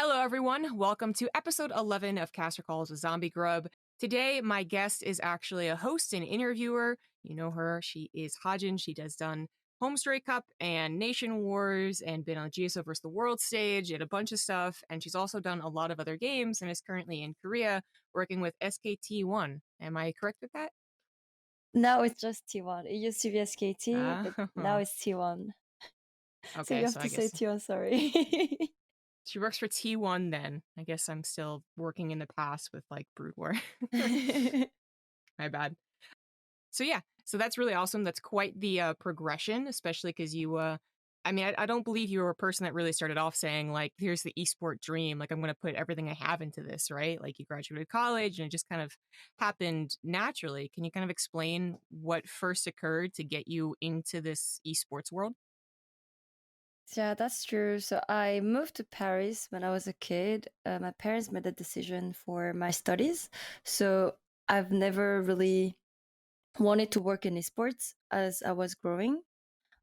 Hello, everyone. Welcome to episode 11 of Caster Calls with ZombieGrub. Today, my guest is actually a host and interviewer. You know her. She is Hajin. She has done Homestray Cup and Nation Wars and been on GSO vs. the World stage and a bunch of stuff. And she's also done a lot of other games and is currently in Korea working with SKT1. Am I correct with that? Now it's just T1. It used to be SKT, but now Oh, it's T1. So you okay. have So I to say guess T1, sorry. she works for T1 then. I guess I'm still working in the past with like Brood War. My bad. So yeah, so that's really awesome. That's quite the progression, especially because I don't believe you were a person that really started off saying like, here's the esport dream. Like I'm going to put everything I have into this, right? Like you graduated college and it just kind of happened naturally. Can you kind of explain what first occurred to get you into this esports world? Yeah, that's true. So I moved to Paris when I was a kid. My parents made a decision for my studies. So I've never really wanted to work in esports as I was growing.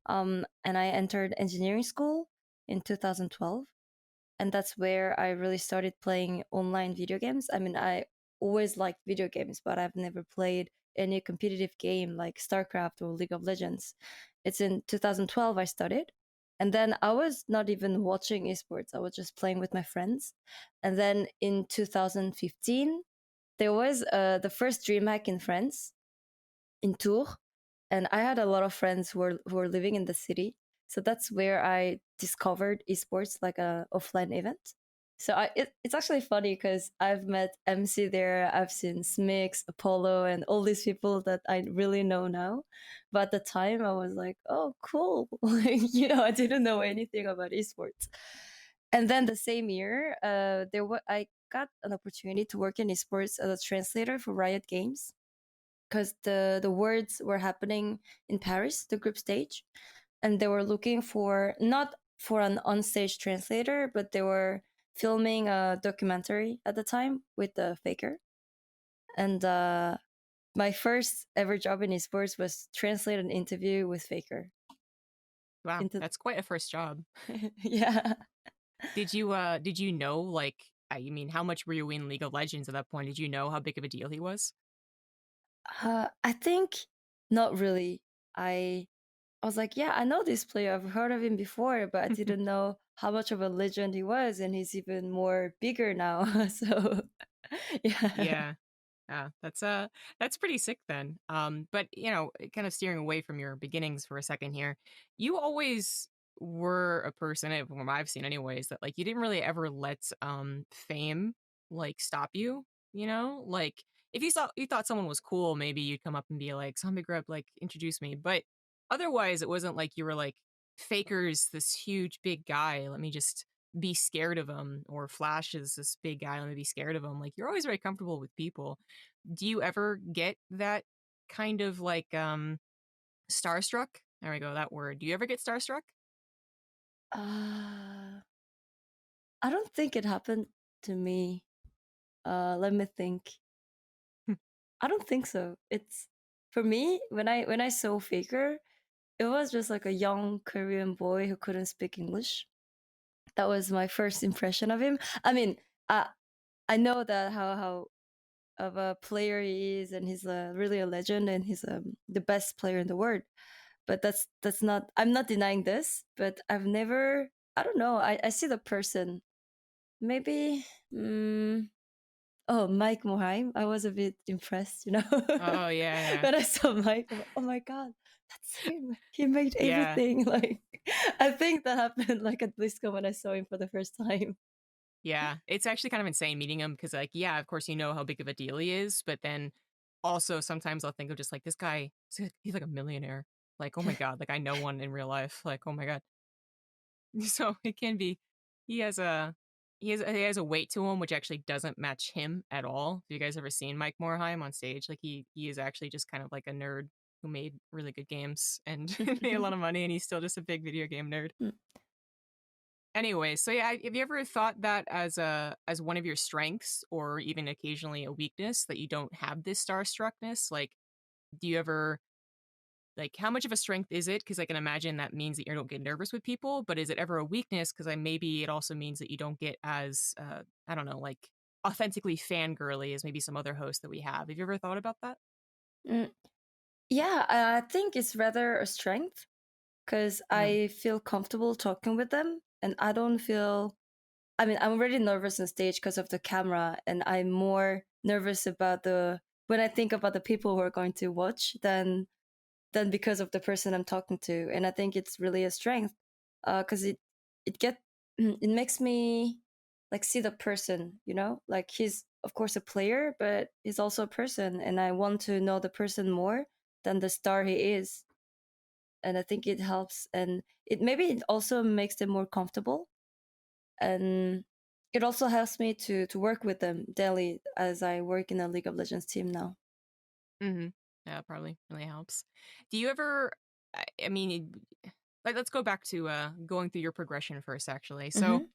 And I entered engineering school in 2012. And that's where I really started playing online video games. I mean, I always liked video games, but I've never played any competitive game like StarCraft or League of Legends. It's in 2012 I started. And then I was not even watching esports, I was just playing with my friends. And then in 2015, there was the first DreamHack in France, in Tours, and I had a lot of friends who were living in the city. So that's where I discovered esports, like a offline event. So it's actually funny because I've met MC there, I've seen Smix, Apollo, and all these people that I really know now. But at the time, I was like, "Oh, cool!" Like, I didn't know anything about esports. And then the same year, I got an opportunity to work in esports as a translator for Riot Games because the words were happening in Paris, the group stage, and they were looking for not for an on-stage translator, but they were filming a documentary at the time with the faker. And my first ever job in esports was translate an interview with faker Wow, into that's quite a first job. yeah. Did you know like how much were you in League of Legends at that point? Did you know how big of a deal he was? I think not really. I was like, yeah, I know this player. I've heard of him before, but I didn't know how much of a legend he was, and he's even more bigger now. So, yeah. Yeah. Yeah, that's pretty sick then. But kind of steering away from your beginnings for a second here, you always were a person, from what I've seen anyways, that like you didn't really ever let fame like stop you, Like if you thought someone was cool, maybe you'd come up and be like, Zombie Grub, like introduce me. But otherwise it wasn't like you were like Faker's this huge big guy. Let me just be scared of him, or Flash is this big guy. Let me be scared of him. Like you're always very comfortable with people. Do you ever get that kind of like starstruck? There we go, that word. Do you ever get starstruck? Uh, I don't think it happened to me. Let me think. I don't think so. It's for me when I saw Faker, it was just like a young Korean boy who couldn't speak English. That was my first impression of him. I mean, I know that how of a player he is, and he's really a legend, and he's the best player in the world. But that's not. I'm not denying this, but I've never. I don't know. I see the person. Maybe. Oh, Mike Moheim. I was a bit impressed, Oh yeah, when I saw Mike. I'm like, oh my god, that's him. He made yeah. everything. Like, I think that happened like at BlizzCon when I saw him for the first time. Yeah, it's actually kind of insane meeting him because, like, yeah, of course, you know how big of a deal he is, but then also sometimes I'll think of just like this guy, he's like a millionaire. Like, oh my God, like I know one in real life. Like, oh my God. So it can be, he has a, he has a weight to him which actually doesn't match him at all. Have you guys ever seen Mike Morheim on stage? Like he is actually just kind of like a nerd who made really good games and made a lot of money, and he's still just a big video game nerd. Anyway, so yeah, have you ever thought that as one of your strengths, or even occasionally a weakness, that you don't have this starstruckness? Like, do you ever like how much of a strength is it? Because I can imagine that means that you don't get nervous with people, but is it ever a weakness? Because I maybe it also means that you don't get as I don't know, like authentically fangirly as maybe some other hosts that we have. Have you ever thought about that? Mm, yeah, I think it's rather a strength because Mm, I feel comfortable talking with them, and I don't feel. I mean, I'm already nervous on stage because of the camera, and I'm more nervous about the when I think about the people who are going to watch than because of the person I'm talking to. And I think it's really a strength because it get it makes me like see the person, you know, like he's of course a player, but he's also a person, and I want to know the person more than the star he is. And I think it helps, and it maybe it also makes them more comfortable, and it also helps me to work with them daily as I work in a League of Legends team now. hmm Yeah, probably really helps. Do you ever? I mean, like let's go back to going through your progression first, actually. So Hmm.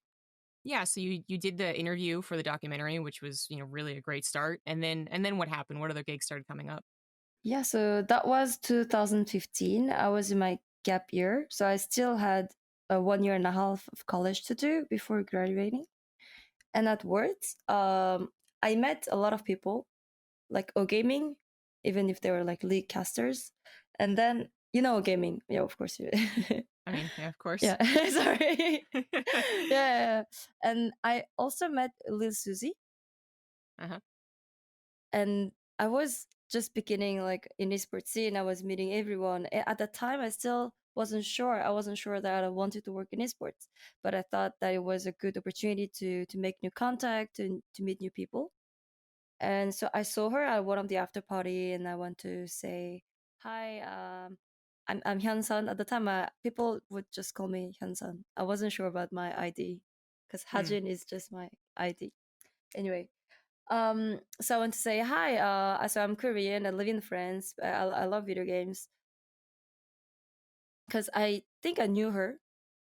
yeah, so you did the interview for the documentary, which was really a great start, and then what happened? What other gigs started coming up? Yeah, so that was 2015. I was in my gap year, so I still had a 1 year and a half of college to do before graduating. And at Words, I met a lot of people like O Gaming, even if they were like league casters. And then you know O Gaming, yeah, of course. I mean, yeah, of course. Yeah, sorry. Yeah, yeah, yeah. And I also met Lil Susie, Uh-huh. and I was just beginning like in esports scene. I was meeting everyone. At the time, I still wasn't sure. I wasn't sure that I wanted to work in esports, but I thought that it was a good opportunity to make new contact and to meet new people. And so I saw her at one of the after party, and I went to say hi. I'm Hyunsun. At the time, people would just call me Hyunsun. I wasn't sure about my ID because Mm. Hajin is just my ID. Anyway, so I want to say hi. So I'm Korean. I live in France. I love video games because I think I knew her.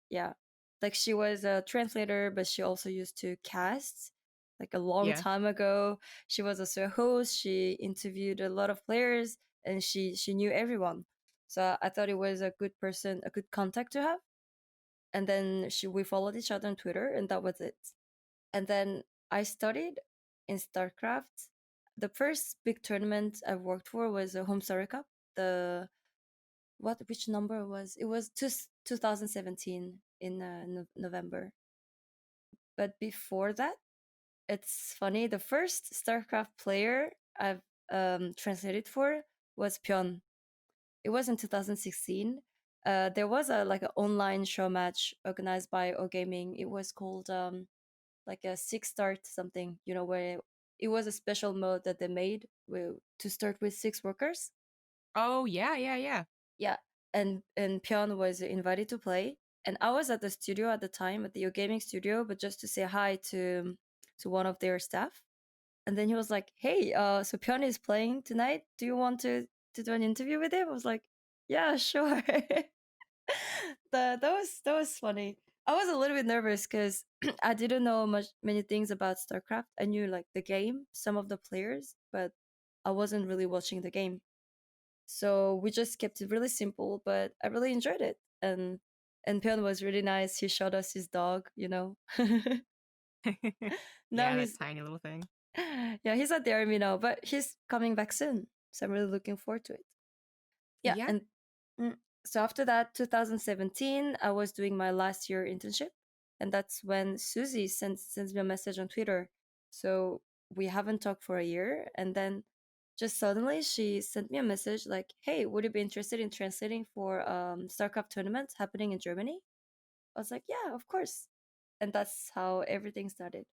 Yeah, like she was a translator, but she also used to cast. Like a long Yeah. time ago, she was also a host. She interviewed a lot of players, and she knew everyone. So I thought it was a good person, a good contact to have. And then we followed each other on Twitter, and that was it. And then I studied in StarCraft. The first big tournament I worked for was a Home Story Cup. The which number was it? Was 2017 in November. But before that, it's funny. The first StarCraft player I've translated for was Pyeon. It was in 2016. There was a like an online show match organized by O Gaming. It was called like a six start something, you know, where it was a special mode that they made to start with six workers. Oh, yeah, yeah, yeah. Yeah, and Pyeon was invited to play, and I was at the studio at the time, at the gaming studio, but just to say hi to one of their staff. And then he was like, "Hey, so Pyeon is playing tonight. Do you want to do an interview with him?" I was like, "Yeah, sure." That was funny. I was a little bit nervous because I didn't know many things about StarCraft. I knew like the game, some of the players, but I wasn't really watching the game. So we just kept it really simple, but I really enjoyed it. And Pyeon was really nice. He showed us his dog, you know. Now Yeah, that he's tiny little thing. yeah, he's at the army now, but he's coming back soon. So I'm really looking forward to it. Yeah, Yeah. and mm, so after that, 2017, I was doing my last year internship, and that's when Susie sends me a message on Twitter. So we haven't talked for a year, and then just suddenly she sent me a message like, "Hey, would you be interested in translating for StarCraft tournament happening in Germany?" I was like, "Yeah, of course," and that's how everything started.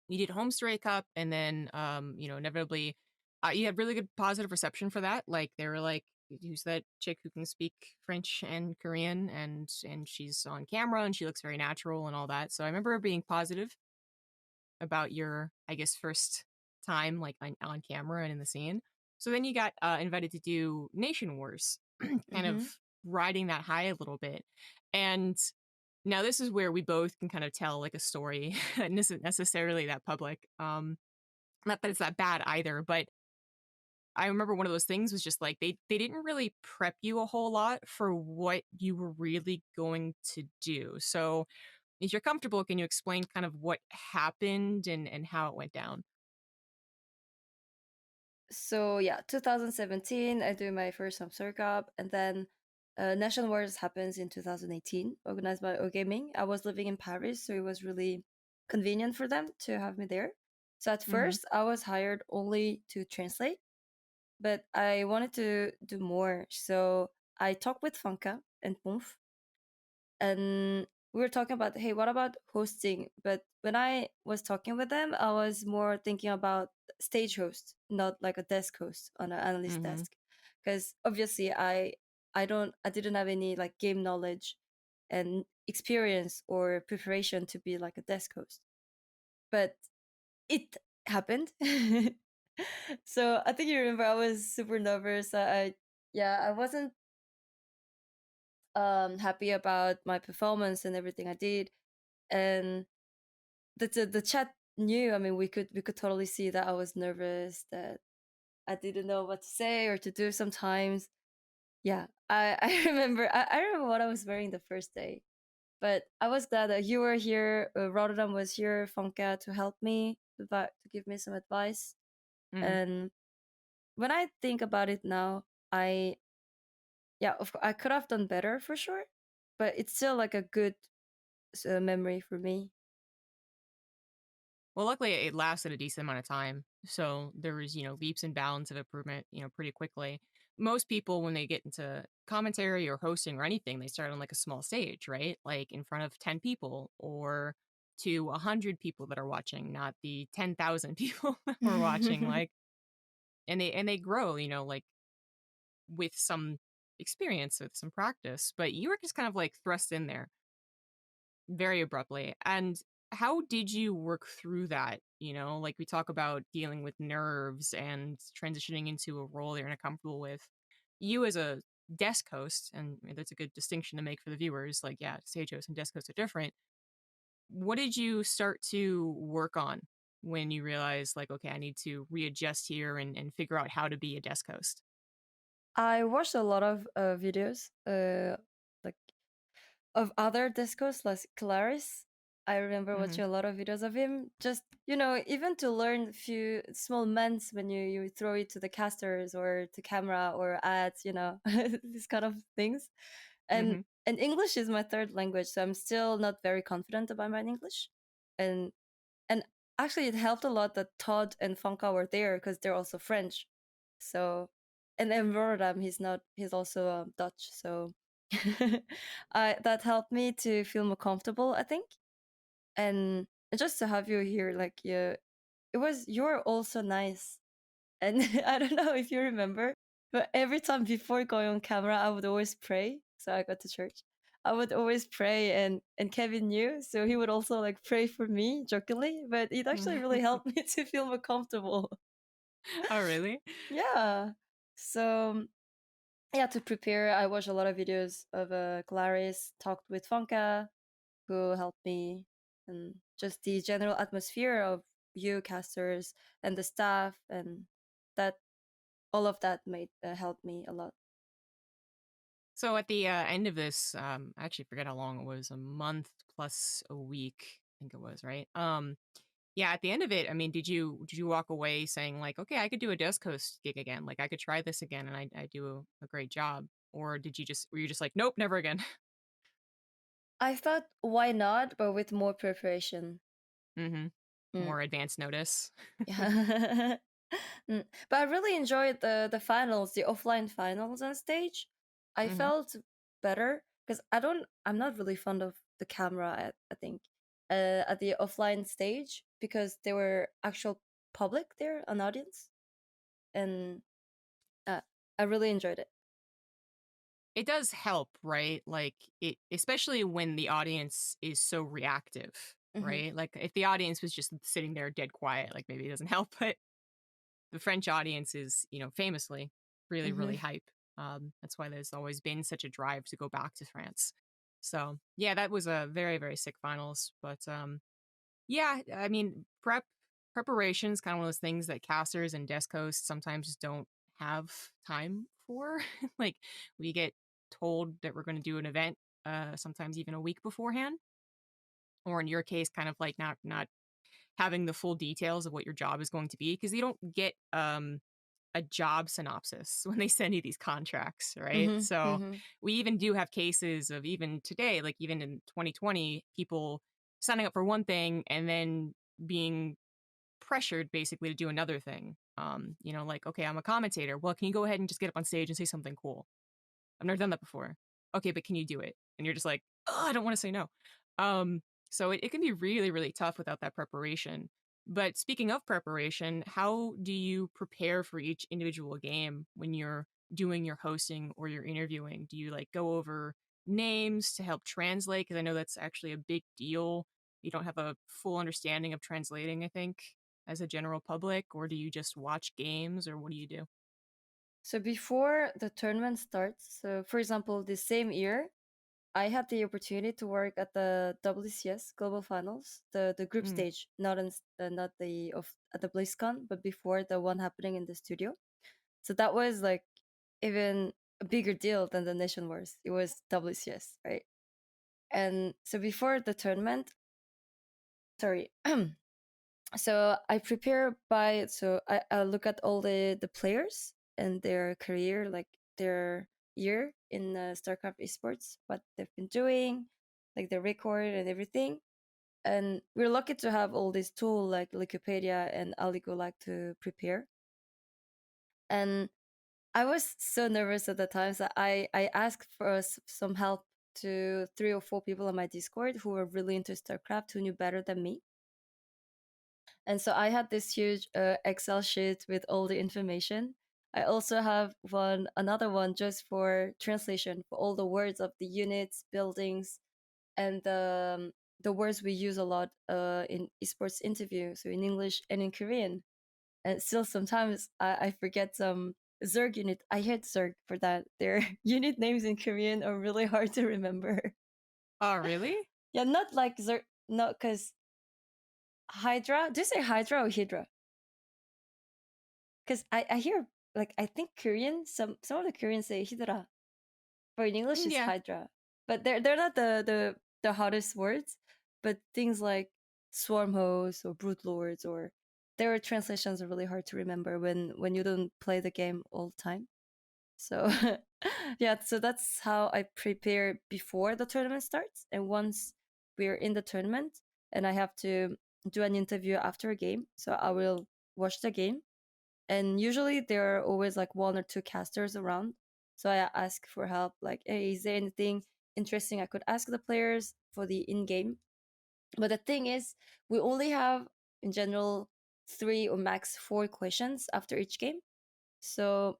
You did Home Story Cup, and then inevitably, you had really good positive reception for that. Like they were like, "Who's that chick who can speak French and Korean, and she's on camera and she looks very natural and all that." So I remember being positive about your, I guess, first time like on camera and in the scene. So then you got invited to do Nation Wars, kind of Mm-hmm. riding that high a little bit. And now this is where we both can kind of tell like a story that isn't necessarily that public. Not that it's that bad either, but I remember one of those things was just like they didn't really prep you a whole lot for what you were really going to do. So if you're comfortable, can you explain kind of what happened and how it went down? So yeah, 2017, I do my first HomeCircup, and then National Wars happens in 2018, organized by O Gaming. I was living in Paris, so it was really convenient for them to have me there. So at Mhm. first, I was hired only to translate, but I wanted to do more. So I talked with Funka and Ponf, and we were talking about, hey, what about hosting? But when I was talking with them, I was more thinking about stage host, not like a desk host on an analyst Mhm. desk, because obviously I didn't have any like game knowledge and experience or preparation to be like a desk host, but it happened. So I think you remember I was super nervous. Yeah, I wasn't happy about my performance and everything I did, and the chat knew. I mean, we could totally see that I was nervous, that I didn't know what to say or to do sometimes. Yeah, I remember. I remember what I was wearing the first day, but I was glad that you were here. Rotterdam was here, Fonka, to help me, to give me some advice. Mhm. And when I think about it now, I yeah, I could have done better for sure, but it's still like a good memory for me. Well, luckily it lasted a decent amount of time. So there was, leaps and bounds of improvement, pretty quickly. Most people, when they get into commentary or hosting or anything, they start on like a small stage, right? Like in front of 10 people or to 100 people that are watching, not the 10,000 people that were watching. Like, and they grow, like with some experience, with some practice. But you were just kind of like thrust in there very abruptly. And how did you work through that? Like we talk about dealing with nerves and transitioning into a role you're not comfortable with. You as a desk host, and that's a good distinction to make for the viewers. Like, yeah, stage host and desk host are different. What did you start to work on when you realized, like, okay, I need to readjust here and figure out how to be a desk host? I watched a lot of videos, like of other discos like Clarice. I remember Hmm. watching a lot of videos of him. Just even to learn a few small ments when you throw it to the casters or to camera or ads. These kind of things. And Hmm. and English is my third language, so I'm still not very confident about my English. And and actually, it helped a lot that Todd and Fonka were there because they're also French. So, and then Rotterdam, he's also Dutch. So, that helped me to feel more comfortable, I think. And just to have you here, like, you're also nice. And I don't know if you remember, but every time before going on camera, I would always pray. So I got to church. I would always pray, and Kevin knew, so he would also like pray for me jokingly. But it actually really helped me to feel more comfortable. Oh, really? Yeah. So yeah, to prepare, I watched a lot of videos of Clarice, talked with Fonka, who helped me, and just the general atmosphere of you casters and the staff, and that all of that made helped me a lot. So at the end of this, I actually forget how long it was, a month plus a week, I think it was, right? Yeah, at the end of it, I mean, did you walk away saying like, okay, I could do a desk host gig again, like I could try this again, and I do a great job, or were you just like, nope, never again? I thought, why not, but with more preparation. Hmm. Mm. More advance notice. Yeah. But I really enjoyed the finals, the offline finals on stage. I Hmm. felt better because I'm not really fond of the camera. I think at the offline stage, because there were actual public there, an audience, and uh, I really enjoyed it. It does help, right? Like it, especially when the audience is so reactive, Hmm. right? Like if the audience was just sitting there dead quiet, like maybe it doesn't help, but the French audience is, famously really, Hmm. really hype. That's why there's always been such a drive to go back to France. So yeah, that was a very, very sick finals. But yeah, I mean, prep. preparation is kind of one of those things that casters and desk hosts sometimes just don't have time for. Like, we get told that we're going to do an event, sometimes even a week beforehand, or in your case, kind of like not having the full details of what your job is going to be because you don't get a job synopsis when they send you these contracts, right? Mhm. So Mhm. we even do have cases of even today, like even in 2020, people signing up for one thing and then being pressured basically to do another thing. Like, okay, I'm a commentator. Well, can you go ahead and just get up on stage and say something cool? I've never done that before. Okay, but can you do it? And you're just like, oh, I don't want to say no. So it can be really, really tough without that preparation. But speaking of preparation, how do you prepare for each individual game when you're doing your hosting or your interviewing? Do you like go over names to help translate? Because I know that's actually a big deal. You don't have a full understanding of translating, I think, as a general public, or do you just watch games, or what do you do? So before the tournament starts, so for example, the same year, I had the opportunity to work at the WCS Global Finals, the group Mm. stage, not the of at the BlizzCon, but before the one happening in the studio. So that was like even a bigger deal than the Nation Wars. It was WCS, right? And so before the tournament, sorry, so I prepare by I look at all the players and their career, like their year in StarCraft esports, what they've been doing, like the record and everything. And we're lucky to have all these tools like Wikipedia and Aligo to prepare. And I was so nervous at the time that I asked for some help to 3 or 4 people on my Discord who were really into StarCraft who knew better than me. And so I had this huge Excel sheet with all the information. I also have another one just for translation for all the words of the units, buildings, and the words we use a lot in esports interview. So in English and in Korean. And still sometimes I forget some Zerg unit. I hate Zerg for that. Their unit names in Korean are really hard to remember. Oh, really? Yeah, not like Zerg. No, because Hydra. Do you say Hydra or Hydra? Because I hear like I think Korean. Some of the Koreans say Hydra, but in English Mm, it's yeah. Hydra. But they're not the hardest words. But things like swarm hosts or brute lords or their translations are really hard to remember when you don't play the game all the time. So yeah, so that's how I prepare before the tournament starts. And once we're in the tournament and I have to do an interview after a game, so I will watch the game. And usually there are always like 1 or 2 casters around. So I ask for help, like, hey, is there anything interesting I could ask the players for the in game? But the thing is, we only have in general 3 or max 4 questions after each game. So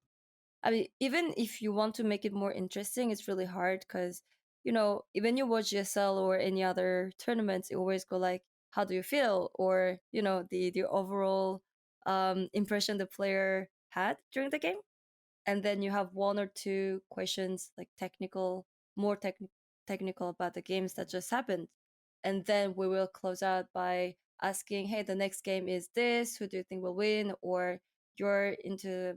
I mean, even if you want to make it more interesting, it's really hard because, when you watch GSL or any other tournaments, you always go like, how do you feel? Or, the overall impression the player had during the game, and then you have 1 or 2 questions like more technical about the games that just happened, and then we will close out by asking, hey, the next game is this, who do you think will win? Or you're into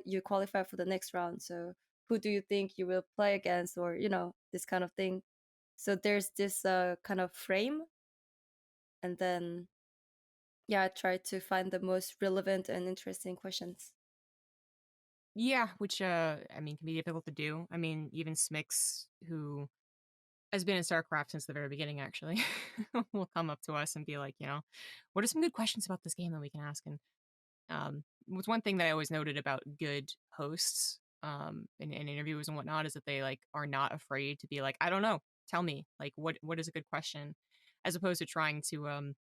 you qualify for the next round, so who do you think you will play against? Or this kind of thing. So there's this kind of frame, and then yeah, I try to find the most relevant and interesting questions. Yeah, which I mean can be difficult to do. I mean, even Smix, who has been in StarCraft since the very beginning, actually, will come up to us and be like, what are some good questions about this game that we can ask? And was one thing that I always noted about good hosts in interviews and whatnot is that they like are not afraid to be like, I don't know, tell me, like what is a good question, as opposed to trying to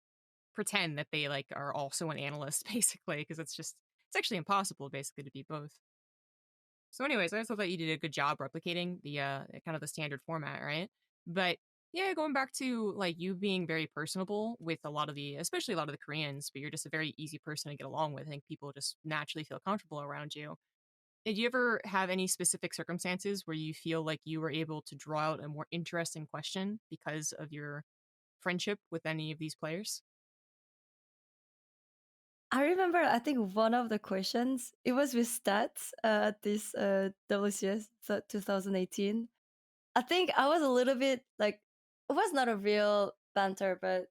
pretend that they like are also an analyst basically, because it's actually impossible basically to be both. So, anyways, I also thought you did a good job replicating the kind of the standard format, right? But yeah, going back to like you being very personable with especially a lot of the Koreans, but you're just a very easy person to get along with. I think people just naturally feel comfortable around you. Did you ever have any specific circumstances where you feel like you were able to draw out a more interesting question because of your friendship with any of these players? I remember, I think one of the questions, it was with stats at this WCS 2018. I think I was a little bit like, it was not a real banter, but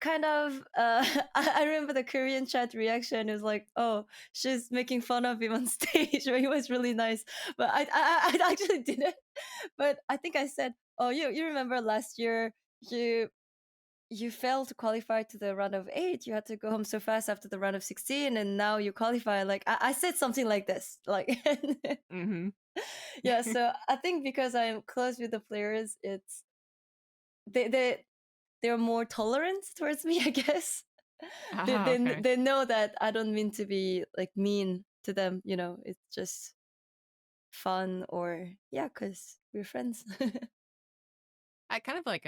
kind of, I remember the Korean chat reaction. It was like, oh, she's making fun of him on stage, but he was really nice. But I actually didn't. But I think I said, oh, you remember last year, you you failed to qualify to the round of 8. You had to go home so fast after the round of 16, and now you qualify. Like I said something like this, like Mm-hmm. yeah. So I think because I'm close with the players, it's they they're more tolerant towards me, I guess. they, Ah, they okay. they know that I don't mean to be like mean to them. It's just fun, or yeah, because we're friends. I kind of like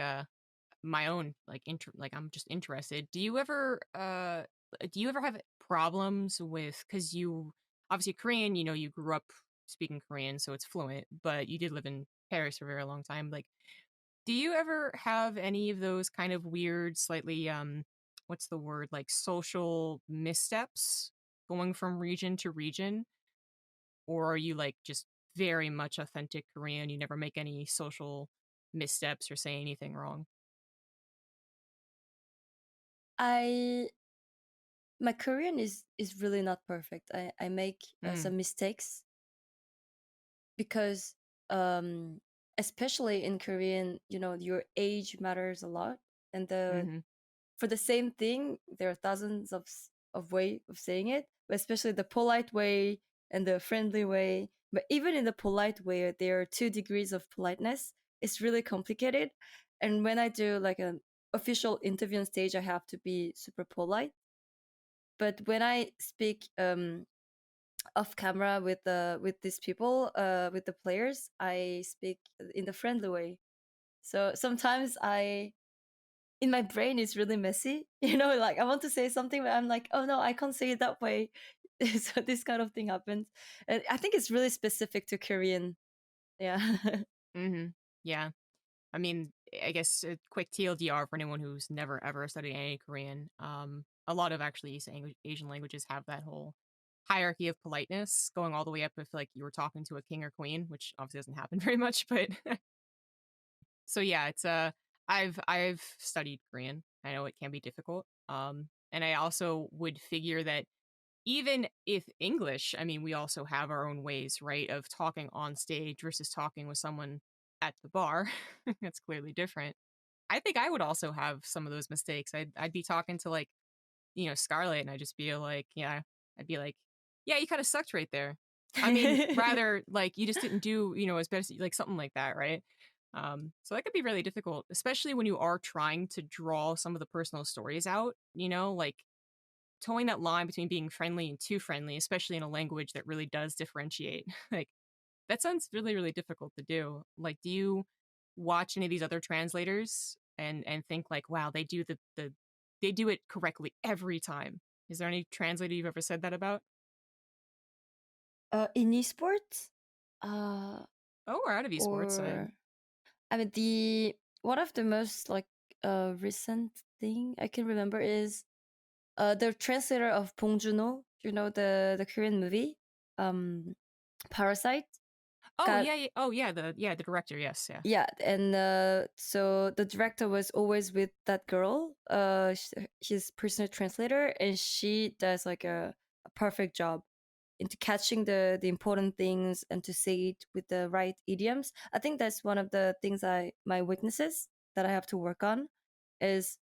my own like like I'm just interested. Do you ever have problems with, cuz you obviously Korean, you grew up speaking Korean so it's fluent, but you did live in Paris for a very long time. Like do you ever have any of those kind of weird slightly what's the word, like social missteps going from region to region, or are you like just very much authentic Korean, you never make any social missteps or say anything wrong? I My Korean is really not perfect. I make Mm, some mistakes because um especially in Korean, your age matters a lot, and the mhm. for the same thing there are thousands of way of saying it, but especially the polite way and the friendly way. But even in the polite way, there are 2 degrees of politeness. It's really complicated, and when I do like an official interview on stage, I have to be super polite. But when I speak off camera with these people, with the players, I speak in the friendly way. So sometimes I in my brain it's really messy. Like I want to say something, but I'm like, oh no, I can't say it that way. So this kind of thing happens, and I think it's really specific to Korean. Yeah. Mhm. Yeah. I mean, I guess a quick TLDR for anyone who's never ever studied any Korean. A lot of actually Asian languages have that whole hierarchy of politeness going all the way up if like you were talking to a king or queen, which obviously doesn't happen very much, but so yeah, it's I've studied Korean. I know it can be difficult. And I also would figure that even if English, I mean, we also have our own ways, right, of talking on stage versus talking with someone at the bar. That's clearly different. I think I would also have some of those mistakes. I'd be talking to like, Scarlett, and I'd just be like, yeah, I'd be like, yeah, you kind of sucked right there. I mean, rather like you just didn't do, as best, like something like that, right? So that could be really difficult, especially when you are trying to draw some of the personal stories out, like towing that line between being friendly and too friendly, especially in a language that really does differentiate. Like that sounds really, really difficult to do. Like, do you watch any of these other translators and think like, wow, they do it correctly every time? Is there any translator you've ever said that about? In esports, uh, Oh, we're out of esports side. or I mean, the one of the most like recent thing I can remember is the translator of Bong Joon-ho, the Korean movie, um, Parasite. Oh Got yeah, yeah. Oh yeah, the director. Yes, yeah. Yeah, and so the director was always with that girl, his personal translator, and she does like a perfect job into catching the important things and to say it with the right idioms. I think that's one of the things my weaknesses that I have to work on is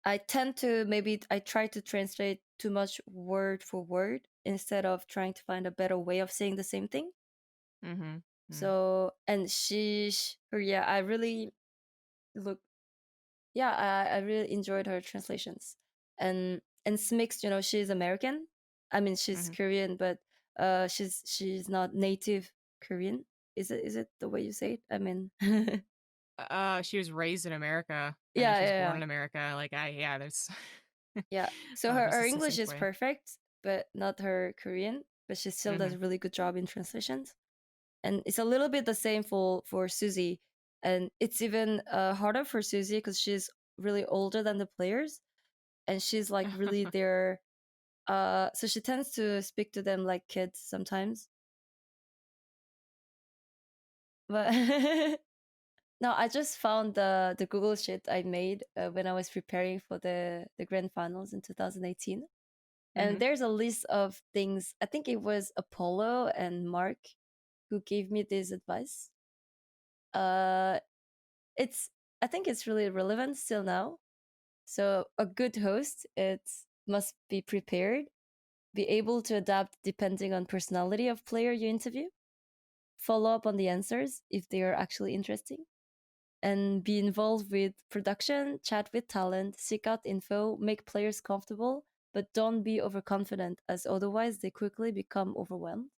I tend to maybe I try to translate too much word for word instead of trying to find a better way of saying the same thing. Mm-hmm. Mm. So and her, yeah, I really look yeah, I really enjoyed her translations. And Smix, she's American. I mean, she's Mm-hmm. Korean, but she's not native Korean. Is it the way you say it? I mean, yeah, She was raised in America, and then yeah, she was born yeah. in America. Like yeah, there's Yeah. So her there's a English succinct is way. perfect, but not her Korean. But she still Mm-hmm. does a really good job in translations. And it's a little bit the same for Susie. And it's even harder for Susie because she's really older than the players. and she's like really their so she tends to speak to them like kids sometimes. But no, I just found the Google sheet I made when I was preparing for the grand finals in 2018. And Hmm. there's a list of things. I think it was Apollo and Mark who gave me this advice. Uh, it's I think it's really relevant still now. So a good host, it must be prepared, be able to adapt depending on personality of player you interview, follow up on the answers if they are actually interesting, and be involved with production, chat with talent, seek out info, make players comfortable, but don't be overconfident, as otherwise they quickly become overwhelmed.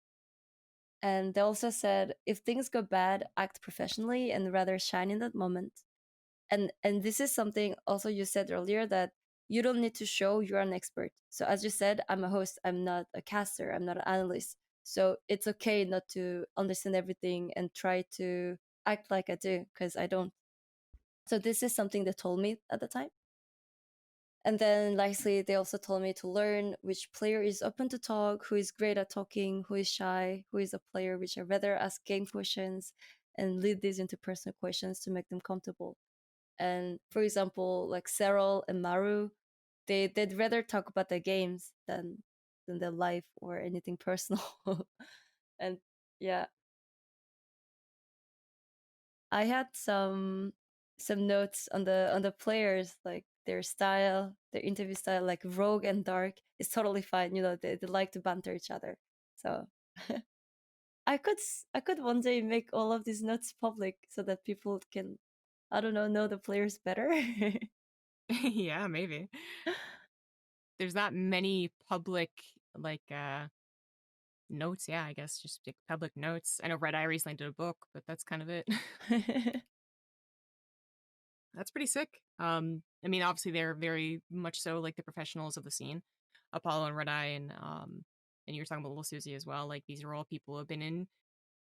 And they also said if things go bad, act professionally and rather shine in that moment. And this is something also you said earlier, that you don't need to show you're an expert. So as you said, I'm a host, I'm not a caster, I'm not an analyst. So it's okay not to understand everything and try to act like I do, because I don't. So this is something they told me at the time. And then lastly, they also told me to learn which player is open to talk, who is great at talking, who is shy, who is a player which I rather ask game questions and lead these into personal questions to make them comfortable. And for example, like Cyril and Maru, they'd rather talk about their games than their life or anything personal. And yeah, I had some notes on the players, like their style, their interview style, like rogue and dark is totally fine. You know, they like to banter each other. So I could one day make all of these notes public so that people can, I don't know the players better. Yeah, maybe. There's not many public like notes. Yeah, I guess just like public notes. I know Red Eye recently did a book, but that's kind of it. That's pretty sick. I mean, obviously they're very much so like the professionals of the scene, Apollo and Red Eye, and you were talking about Little Susie as well. Like these are all people who have been in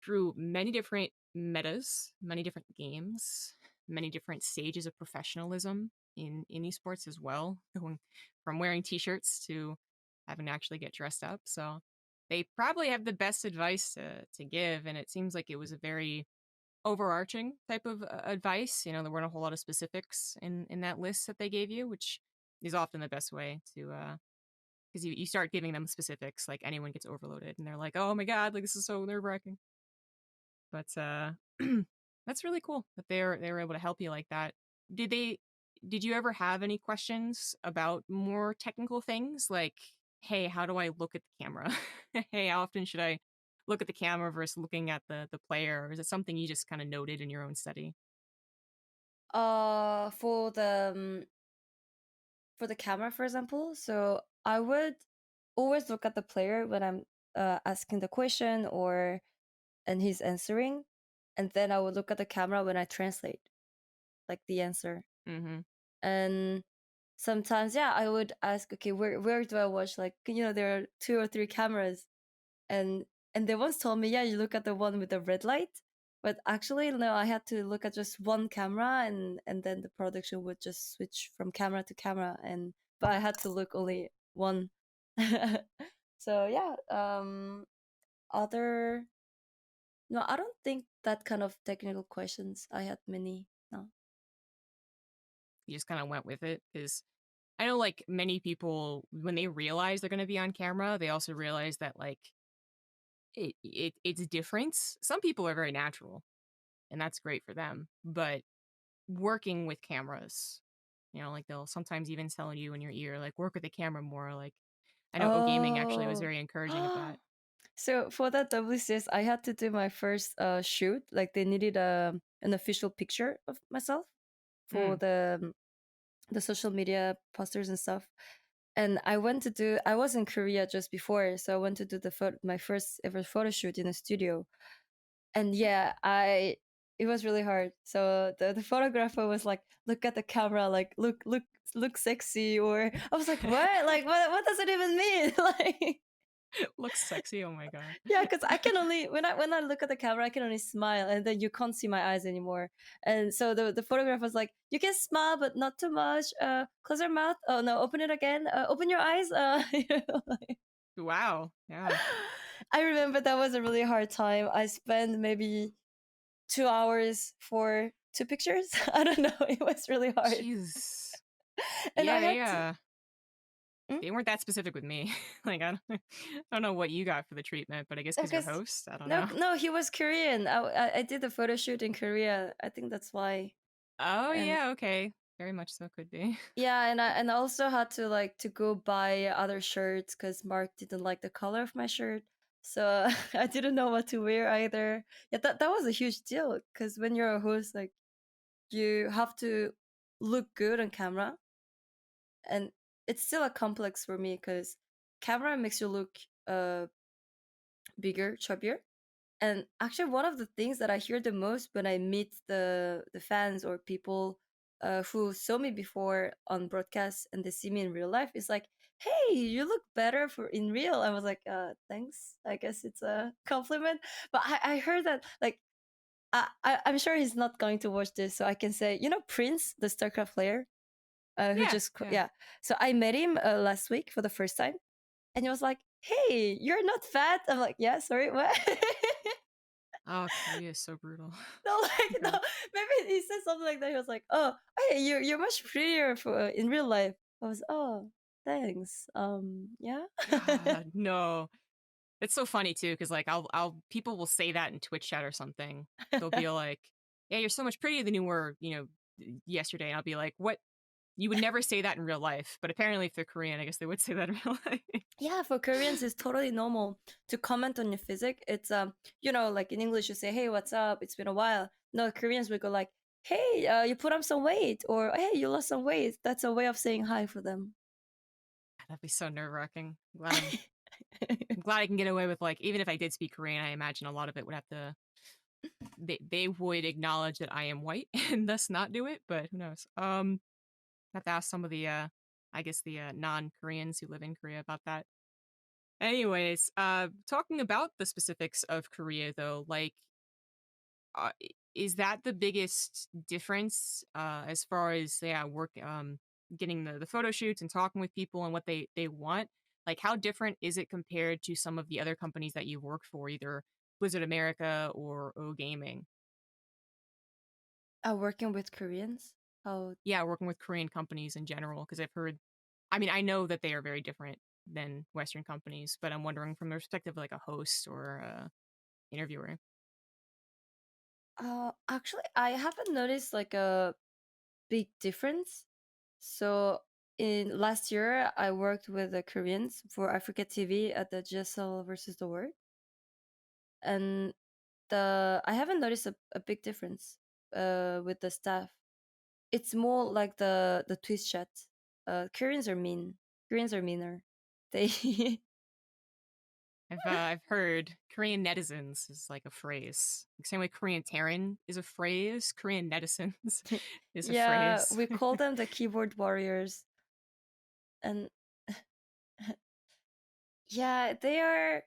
through many different metas, many different games, many different stages of professionalism in esports as well, going from wearing t-shirts to having to actually get dressed up. So they probably have the best advice to give, and it seems like it was a very overarching type of advice. You know, there weren't a whole lot of specifics in that list that they gave you, which is often the best way to because you start giving them specifics, like anyone gets overloaded and they're like, oh my god, like this is so nerve-wracking. But that's really cool that they were able to help you like that. Did they did you ever have any questions about more technical things like, hey, how do I look at the camera? Hey, how often should I look at the camera versus looking at the player? Or is it something you just kind of noted in your own study? For the camera, for example, so I would always look at the player when I'm asking the question or and he's answering, and then I would look at the camera when I translate like the answer. Mm-hmm. And sometimes, yeah, I would ask, okay, where do I watch? Like, you know, there are 2 or 3 cameras, and they once told me, yeah, you look at the one with the red light. But actually, no, I had to look at just one camera, and then the production would just switch from camera to camera, and but I had to look only one. So yeah, other no, I don't think that kind of technical questions. I had many. No. You just kind of went with it because I know like many people when they realize they're going to be on camera, they also realize that like it's different. Some people are very natural, and that's great for them. But working with cameras, you know, like they'll sometimes even tell you in your ear, like work with the camera more. Like I know O Gaming actually was Oh. very encouraging of that. So for that WCS, I had to do my first shoot. Like they needed an official picture of myself for Mm, the social media posters and stuff. And I went to do. I was in Korea just before, so I went to do my first ever photo shoot in a studio. And yeah, I it was really hard. So the photographer was like, "Look at the camera, like look sexy," or I was like, "What? Like what does it even mean?" Like. Looks sexy. Oh my god. Yeah, because I can only when I look at the camera, I can only smile, and then you can't see my eyes anymore. And so the photographer was like, "You can smile, but not too much. Close your mouth. Oh no, open it again. Open your eyes." Like, Wow. Yeah. I remember that was a really hard time. I spent maybe 2 hours for two pictures. I don't know. It was really hard, Jeez. and I Yeah, had to. Mm? they weren't that specific with me. Like I don't know what you got for the treatment, but I guess because you're Because host, I don't no, know. no, he was Korean. I did the photo shoot in Korea. I think that's why. Oh And yeah, okay. Very much so could be. yeah, and I also had to like to go buy other shirts because Mark didn't like the color of my shirt. So I didn't know what to wear either. Yeah, that was a huge deal because when you're a host, like you have to look good on camera, and it's still a complex for me because camera makes you look bigger, chubbier. And actually, one of the things that I hear the most when I meet the fans or people who saw me before on broadcast and they see me in real life is like, "Hey, you look better for in real." I was like, "Thanks. I guess it's a compliment." But I heard that like I'm sure he's not going to watch this, so I can say, you know, Prince, the StarCraft player, who Yeah, just yeah. yeah. So I met him last week for the first time, and he was like, "Hey, you're not fat." I'm like, "Yeah, sorry, what?" Oh, Korea is so brutal. No, like no. God. Maybe he said something like that. He was like, "Oh, hey, you're much prettier for in real life." I was, "Oh, thanks." Yeah. God, no. It's so funny too, because like I'll people will say that in Twitch chat or something. They'll be like, "Yeah, you're so much prettier than you were, yesterday." And I'll be like, "What? You would never say that in real life." But apparently, if they're Korean, I guess they would say that in real life. Yeah, for Koreans, it's totally normal to comment on your physique. It's like in English, you say, "Hey, what's up? It's been a while." No, Koreans would go like, "Hey, you put on some weight," or "Hey, you lost some weight." That's a way of saying hi for them. That'd be so nerve wracking. I'm glad I can get away with like even if I did speak Korean, I imagine a lot of it would have to they would acknowledge that I am white and thus not do it, but who knows. Have to ask some of the I guess the non-Koreans who live in Korea about that. Anyways, talking about the specifics of Korea though, like is that the biggest difference as far as yeah, work getting the photo shoots and talking with people and what they want? Like how different is it compared to some of the other companies that you've worked for, either Blizzard America or O Gaming? Working with Koreans, how Yeah, working with Korean companies in general, because I've heard, I mean, I know that they are very different than Western companies, but I'm wondering from the perspective of like a host or a interviewer. actually, I haven't noticed like a big difference. So in last year, I worked with the Koreans for Africa TV at the GSL versus the World, and the I haven't noticed a big difference with the staff. It's more like the twist chat. Koreans are mean. Koreans are meaner. They I've heard Korean netizens is like a phrase. Like, same way Korean Terran is a phrase, Korean netizens is a yeah, phrase. we call them the keyboard warriors, and yeah, they are.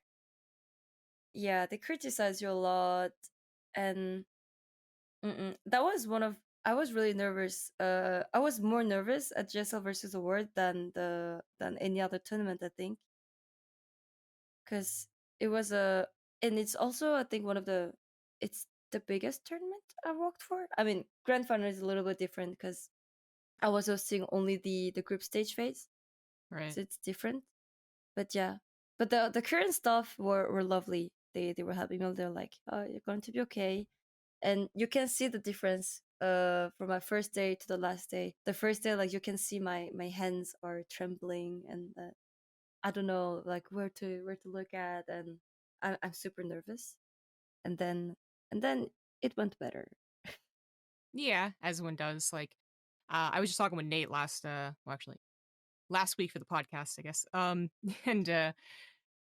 Yeah, they criticize you a lot, and that was one of. I was really nervous. I was more nervous at GSL versus the World than any other tournament. I think because it was and it's also I think one of it's the biggest tournament I worked for. I mean, grand final is a little bit different because I was hosting only the group stage phase, Right. so it's different. But yeah, but the current staff were lovely. They were helping me. They're like, "Oh, you're going to be okay," and you can see the difference from my first day to the last day. The first day, like you can see my hands are trembling, and I don't know like where to look at, and I'm super nervous. And then it went better. Yeah, as one does. Like, I was just talking with Nate well, actually, last week for the podcast, I guess. And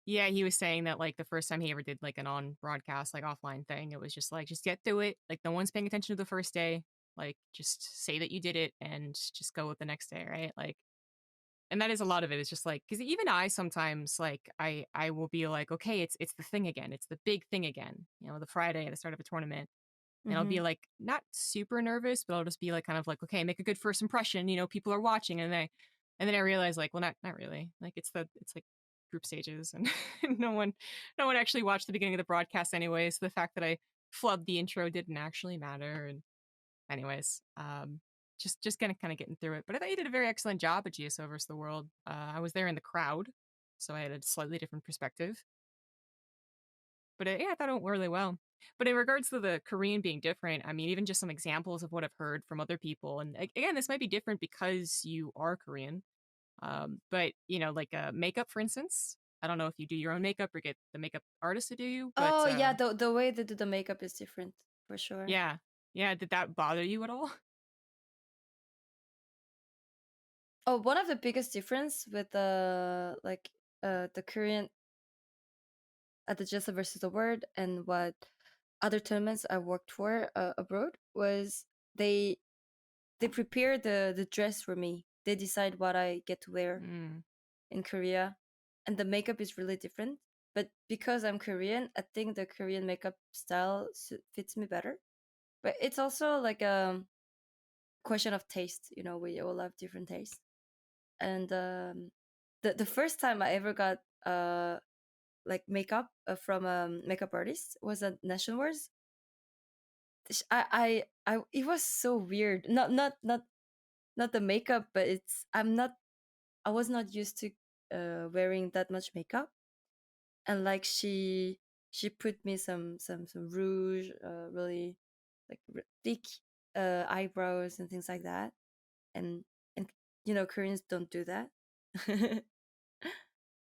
yeah, he was saying that like the first time he ever did like an on broadcast, like offline thing, it was just like, just get through it. Like, no one's paying attention to the first day. Like, just say that you did it and just go with the next day, right? Like, And that is a lot of it. It's just like because even I sometimes like I will be like, okay, it's the thing again. It's the big thing again. You know, the Friday at the start of a tournament. And I'll be Mhm. like not super nervous, but I'll just be like kind of like, okay, make a good first impression. You know, people are watching, and then I realize like, well, not really. Like it's like group stages, and no one actually watched the beginning of the broadcast anyway. So the fact that I flubbed the intro didn't actually matter. And anyways, just kind of getting through it. But I thought you did a very excellent job at GSO versus the World. I was there in the crowd, so I had a slightly different perspective. But yeah, I thought it went really well. But in regards to the Korean being different, I mean, even just some examples of what I've heard from other people, and again, this might be different because you are Korean. But you know, like makeup, for instance. I don't know if you do your own makeup or get the makeup artist to do you, but Oh yeah, the way they do the makeup is different for sure. yeah, yeah. Did that bother you at all? Oh, one of the biggest difference with the Korean at the Jessa versus the Word and what other tournaments I worked for abroad was they they prepare the dress for me. They decide what I get to wear Mm, in Korea, and the makeup is really different. But because I'm Korean, I think the Korean makeup style fits me better. But it's also like a question of taste. You know, we all have different tastes. And the first time I ever got like makeup from a makeup artist was at National Wars. It was so weird. Not the makeup, but I was not used to wearing that much makeup, and like she put me some rouge, really like thick eyebrows and things like that, and and you know Koreans don't do that,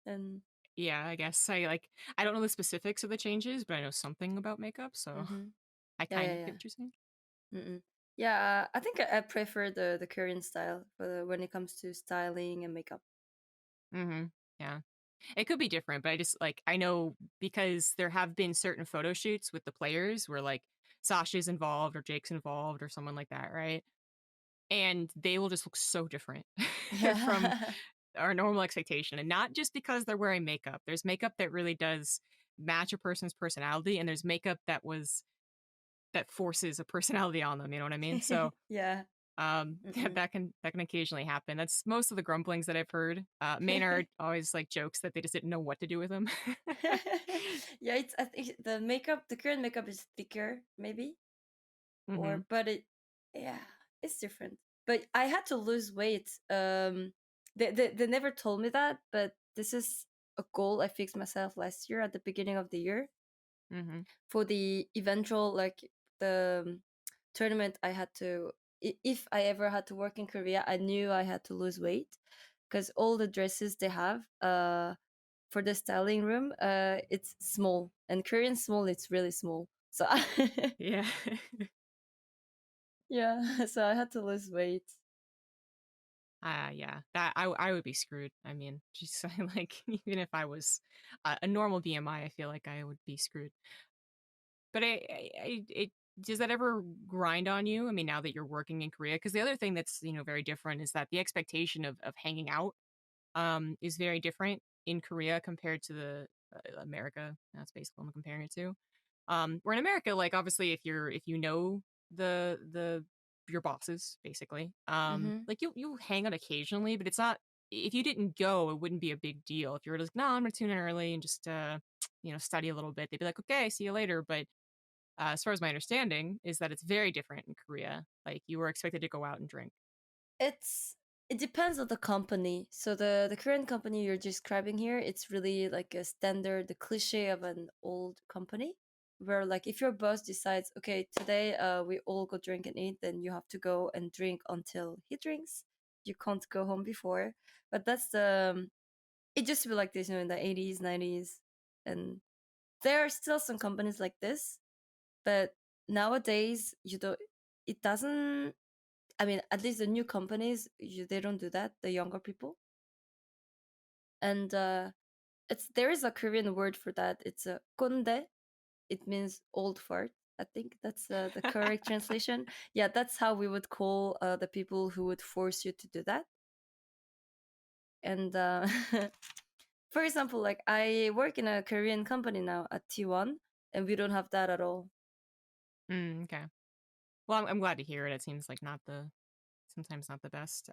and yeah, I guess I don't know the specifics of the changes, but I know something about makeup, so mm-hmm. I Yeah, kind yeah, of get yeah. what you're saying. Mm-mm. Yeah, I think I prefer the Korean style when it comes to styling and makeup. Mm-hmm. Yeah. It could be different, but I just like I know because there have been certain photo shoots with the players where like Sasha's involved or Jake's involved or someone like that, right? And they will just look so different from Yeah. our normal expectation. And not just because they're wearing makeup. There's makeup that really does match a person's personality, and there's makeup that forces a personality on them, you know what I mean? So Yeah. Mm-mm. that can occasionally happen. That's most of the grumblings that I've heard. Maynard always like jokes that they just didn't know what to do with him. Yeah, it's I think the current makeup is thicker maybe, Hmm. or but it yeah, it's different. But I had to lose weight. They never told me that, but this is a goal I fixed myself last year at the beginning of the year Hmm. for the eventual like the tournament I had to if I ever had to work in Korea, I knew I had to lose weight because all the dresses they have for the styling room it's small, and Korean small it's really small. So Yeah. yeah, so I had to lose weight. Yeah. That I would be screwed. I mean, just like even if I was a normal BMI, I feel like I would be screwed. But it does that ever grind on you? I mean, now that you're working in Korea, because the other thing that's very different is that the expectation of hanging out is very different in Korea compared to the America. That's basically what I'm comparing it to. Where in America, like obviously, if you know the your bosses, basically, Mm-hmm. like you hang out occasionally, but it's not. If you didn't go, it wouldn't be a big deal. If you were just no, I'm gonna tune in early and just study a little bit, they'd be like, okay, see you later. But as far as my understanding, is that it's very different in Korea. Like you were expected to go out and drink. it's it depends on the company. So the current company you're describing here, it's really like a standard, the cliche of an old company, where like if your boss decides, okay, today we all go drink and eat, then you have to go and drink until he drinks. You can't go home before. But that's the it used to be like this, in the 80s, 90s, and there are still some companies like this, but nowadays you don't. It doesn't. I mean, at least the new companies, they don't do that. The younger people, and it's there is a Korean word for that. It's a konde. It means old fart. I think that's the correct translation. Yeah, that's how we would call the people who would force you to do that. And for example, like I work in a Korean company now at T1, and we don't have that at all. Okay. Well, I'm glad to hear it. It seems like not the sometimes not the best.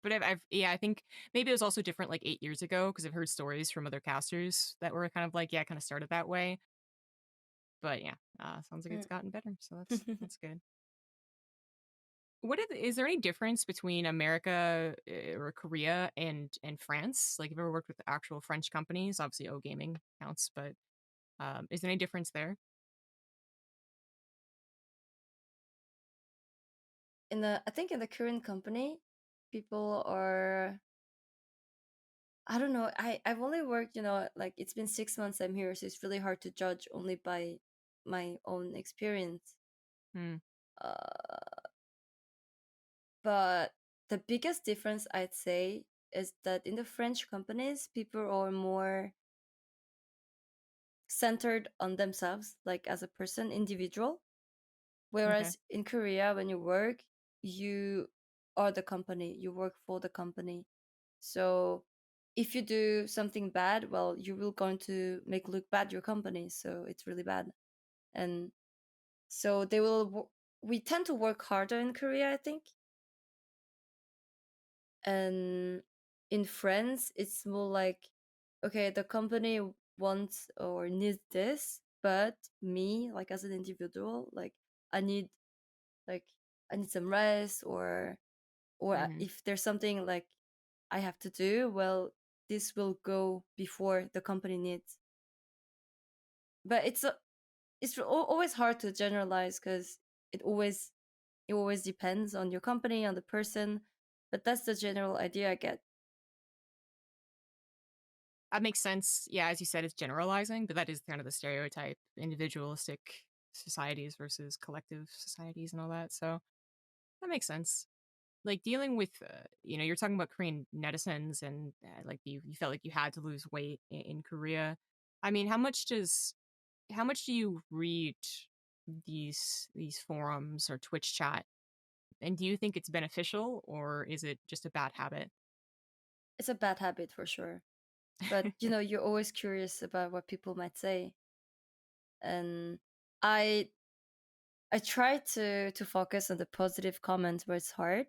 But yeah, I think maybe it was also different like 8 years ago because I've heard stories from other casters that were kind of like, yeah, kind of started that way. But yeah, sounds like it's Mm. gotten better, so that's good. Is there any difference between America or Korea and France? Like, have you ever worked with actual French companies? Obviously, O Gaming counts, but is there any difference there? I think in the current company, people are, I don't know. I've only worked, like it's been 6 months I'm here, so it's really hard to judge only by my own experience. Hmm. Uh, but the biggest difference I'd say is that in the French companies, people are more centered on themselves, like as a person, individual. Okay. Whereas in Korea, when you work, you are the company, you work for the company. So if you do something bad, well, you will going to make look bad your company. So it's really bad. And so we tend to work harder in Korea, I think. And in France, it's more like, okay, the company wants or needs this, but me, like as an individual, like I need like I need some rest, or Hmm. if there's something like I have to do, well, this will go before the company needs. But always hard to generalize because it always it always depends on your company, on the person. But that's the general idea I get. That makes sense. Yeah, as you said, it's generalizing, but that is kind of the stereotype: individualistic societies versus collective societies and all that. So that makes sense. Like dealing with, you're talking about Korean netizens and like you felt like you had to lose weight in Korea. I mean, how much do you read these forums or Twitch chat? And do you think it's beneficial or is it just a bad habit? It's a bad habit for sure. But you're always curious about what people might say. And I I try to focus on the positive comments where it's hard.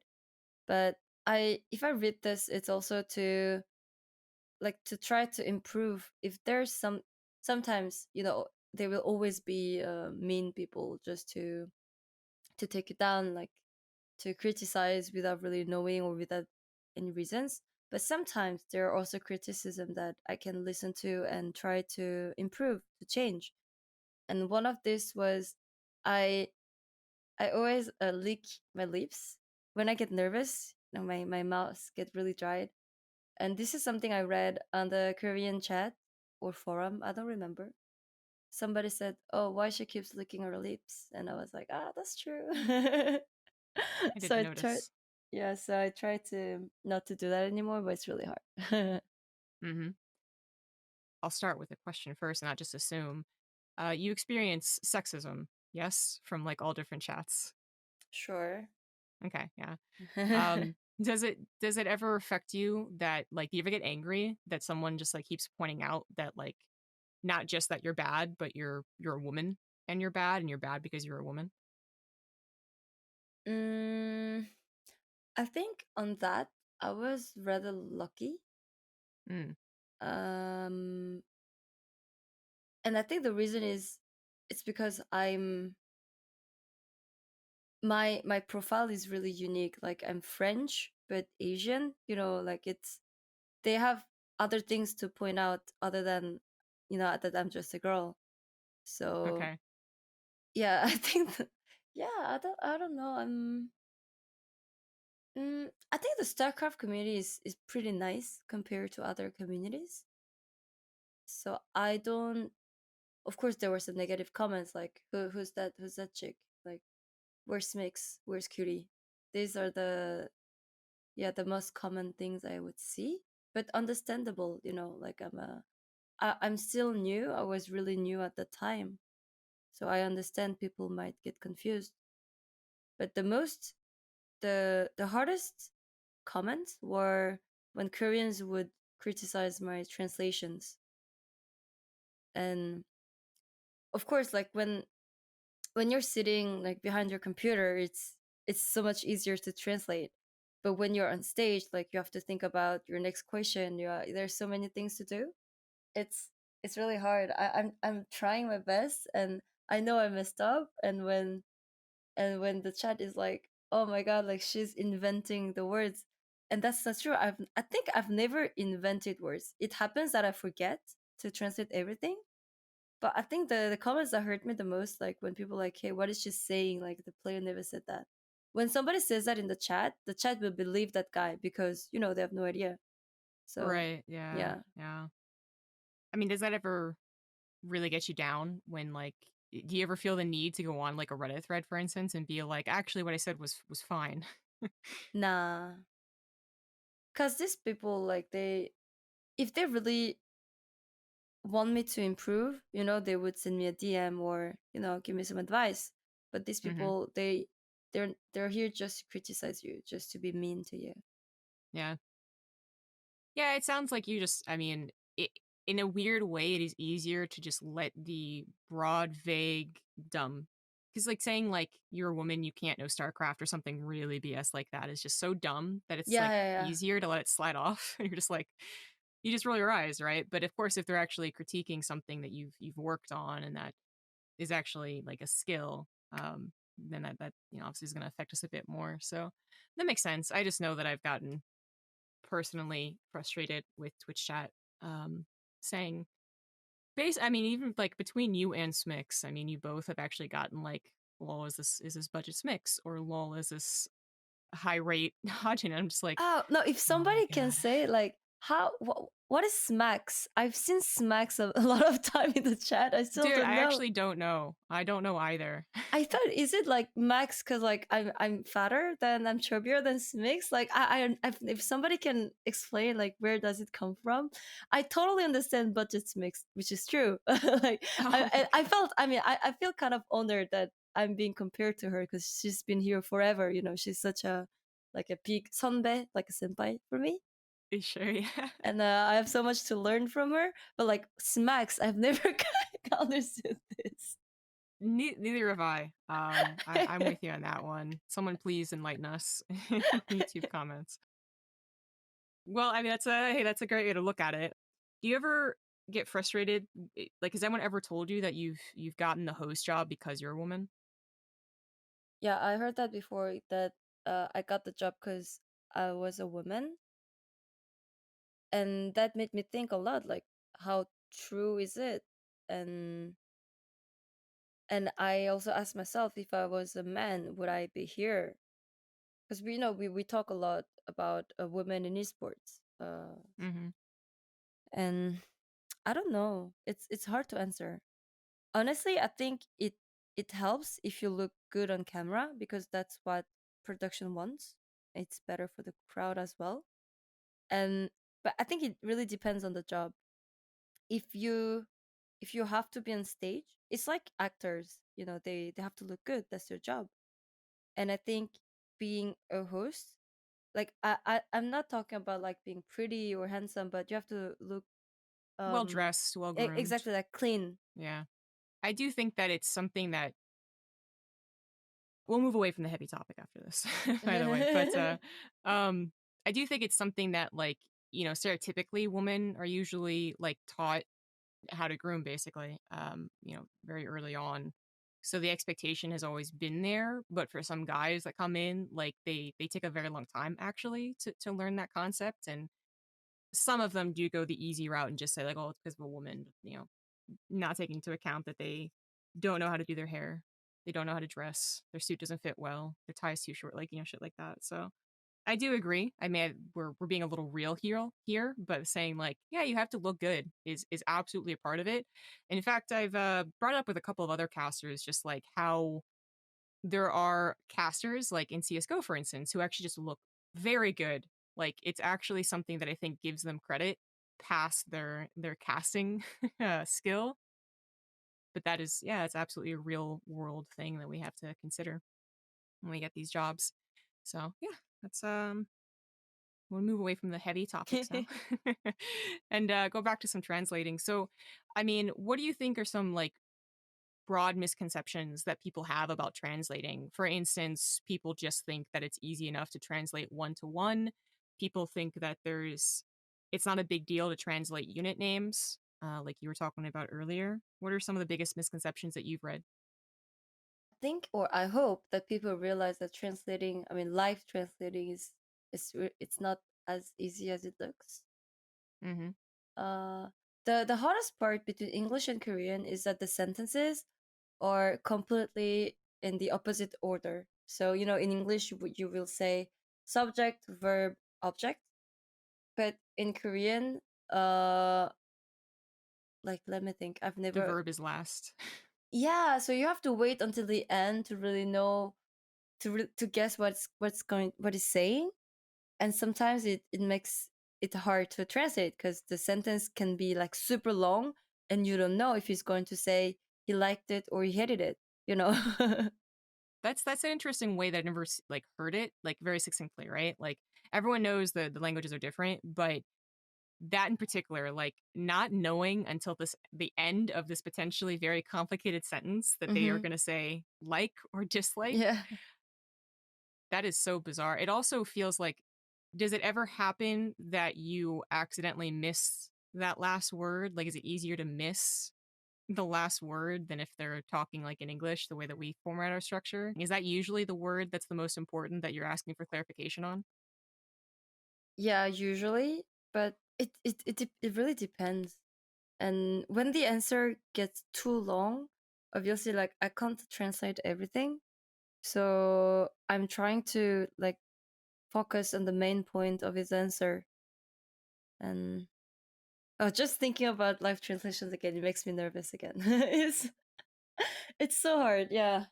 But I if I read this, it's also to like to try to improve. If there's sometimes there will always be mean people just to take it down, like to criticize without really knowing or without any reasons. But sometimes there are also criticism that I can listen to and try to improve, to change. And one of this was I I always lick my lips when I get nervous. My mouth get really dried. And this is something I read on the Korean chat or forum. I don't remember. Somebody said, "Oh, why she keeps licking her lips?" And I was like, "Ah, that's true." I So didn't I tried, notice. yeah. So I try to not to do that anymore, but it's really hard. Hmm. I'll start with a question first and not just assume. You experience sexism, yes, from like all different chats. Sure. Okay, yeah. Does it ever affect you that like do you ever get angry that someone just like keeps pointing out that like not just that you're bad, but you're a woman and you're bad because you're a woman? mm, I think on that I was rather lucky. Mm, Um, and I think the reason is it's because my profile is really unique. Like I'm French but Asian. Like they have other things to point out other than that I'm just a girl. So okay. yeah, I think yeah, I don't know. I think the StarCraft community is pretty nice compared to other communities. So I don't. Of course, there were some negative comments like who's that chick, like where's Mix, where's Cutie. These are the most common things I would see, but understandable. Like I'm still new. I was really new at the time, so I understand people might get confused. But the hardest comments were when Koreans would criticize my translations. And of course, like when you're sitting like behind your computer, it's so much easier to translate. But when you're on stage, like you have to think about your next question. There's so many things to do. It's it's really hard. I'm trying my best, and I know I messed up. And when the chat is like, oh my god, like she's inventing the words, and that's not true. I think I've never invented words. It happens that I forget to translate everything, but I think the comments that hurt me the most, like when people like, hey, what is she saying? Like the player never said that. When somebody says that in the chat will believe that guy because they have no idea. So Right. Yeah. yeah. Yeah. I mean, does that ever really get you down when like do you ever feel the need to go on like a Reddit thread, for instance, and be like, actually what I said was fine? Nah. Cause these people like if they really want me to improve, they would send me a DM or, give me some advice. But these Hmm. people, they're here just to criticize you, just to be mean to you. Yeah. Yeah, it sounds like you just, I mean, in a weird way, it is easier to just let the broad, vague, dumb. Because, like, saying, like, you're a woman, you can't know StarCraft or something really BS like that is just so dumb that it's, Yeah, like, yeah, yeah. easier to let it slide off. You're just like, you just roll your eyes, right? But of course, if they're actually critiquing something that you've worked on and that is actually like a skill, then that obviously is going to affect us a bit more. So that makes sense. I just know that I've gotten personally frustrated with Twitch chat, um, saying I mean, even like between you and Smix, I mean, you both have actually gotten like, lol, is this budget Smix? Or lol, is this high rate Hajin? I'm just like, Oh no! If oh my somebody can god. say like, what is smacks? I've seen smacks a lot of time in the chat. I still Dude, don't I know. actually don't know. I don't know either. I thought, is it like max because like I'm fatter than I'm chubbier than Smix? Like if somebody can explain like where does it come from, I totally understand budget Smix, which is true. Like Oh my I god. felt, I feel kind of honored that I'm being compared to her because she's been here forever. She's such a like a peak 선배, like a senpai for me, Sure, yeah. and I have so much to learn from her. But like Smacks, I've never understood this. Neither have I. I'm with you on that one. Someone please enlighten us in YouTube comments. Well, I mean, that's a great way to look at it. Do you ever get frustrated? Like, has anyone ever told you that you've gotten the host job because you're a woman? Yeah, I heard that before that I got the job because I was a woman, and that made me think a lot, like how true is it? And and I also asked myself, if I was a man, would I be here? Because we talk a lot about women in esports, Hmm. and I don't know. It's hard to answer. Honestly, I think it helps if you look good on camera because that's what production wants. It's better for the crowd as well. And but I think it really depends on the job. If you have to be on stage, it's like actors, they have to look good. That's their job. And I think being a host, like I'm not talking about like being pretty or handsome, but you have to look Well um dressed, well groomed. exactly like clean. Yeah, I do think that it's something that we'll move away from the heavy topic after this, by the way. But um, I do think it's something that like stereotypically women are usually like taught how to groom basically very early on, so the expectation has always been there. But for some guys that come in, like they take a very long time actually to learn that concept, and some of them do go the easy route and just say like, oh, it's because of a woman, not taking into account that they don't know how to do their hair, they don't know how to dress, their suit doesn't fit well, their tie's too short, like shit like that. So I do agree. I mean, we're being a little real here, but saying like, yeah, you have to look good is absolutely a part of it. And in fact, I've brought up with a couple of other casters just like how there are casters like in CS:GO, for instance, who actually just look very good. Like it's actually something that I think gives them credit past their casting skill. But that is, yeah, it's absolutely a real world thing that we have to consider when we get these jobs. So yeah, that's we'll move away from the heavy topics now and go back to some translating. So, I mean, what do you think are some like broad misconceptions that people have about translating? For instance, people just think that it's easy enough to translate one to one. People think that it's not a big deal to translate unit names, like you were talking about earlier. What are some of the biggest misconceptions that you've read? Think, or I hope that people realize that translating, I mean, live translating it's not as easy as it looks. Hmm. Uh, the hardest part between English and Korean is that the sentences are completely in the opposite order. So in English you will say subject, verb, object, but in Korean, uh, like let me think. I've The never. verb is last. Yeah, so you have to wait until the end to really know to guess what it's saying, and sometimes it makes it hard to translate because the sentence can be like super long and you don't know if he's going to say he liked it or he hated it you know That's an interesting way that I never like heard it like very succinctly, right? Like everyone knows the languages are different, but that in particular, like not knowing until the end of this potentially very complicated sentence that they are hmm going to say like or dislike, yeah. that is so bizarre. It also feels like, does it ever happen that you accidentally miss that last word? Like, is it easier to miss the last word than if they're talking like in English, the way that we format our structure? Is that usually the word that's the most important that you're asking for clarification on? Yeah, usually, but it really depends. And when the answer gets too long, obviously, like I can't translate everything, so I'm trying to like focus on the main point of his answer. And oh, just thinking about live translations again, it makes me nervous again. It's so hard, yeah.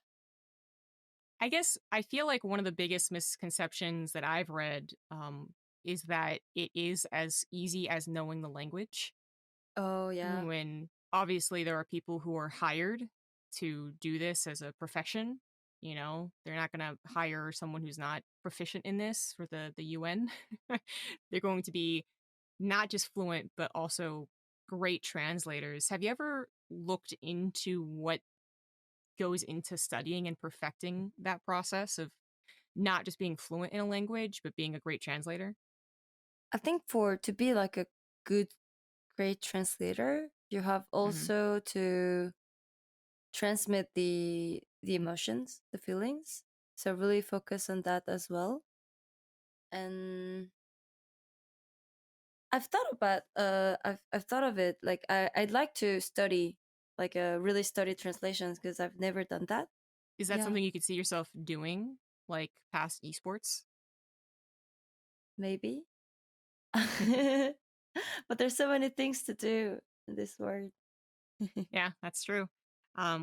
I guess I feel like one of the biggest misconceptions that I've read is that it is as easy as knowing the language, Oh yeah. when obviously there are people who are hired to do this as a profession. You know, they're not going to hire someone who's not proficient in this for the UN. They're going to be not just fluent, but also great translators. Have you ever looked into what goes into studying and perfecting that process of not just being fluent in a language, but being a great translator? I think for to be like a good great translator, you have Hmm. also to transmit the emotions, the feelings. So really focus on that as well. And I've thought of it like I'd like to study like really study translations because I've never done that. Is that Yeah, something you could see yourself doing, like past esports? maybe. But there's so many things to do in this world. Yeah, that's true.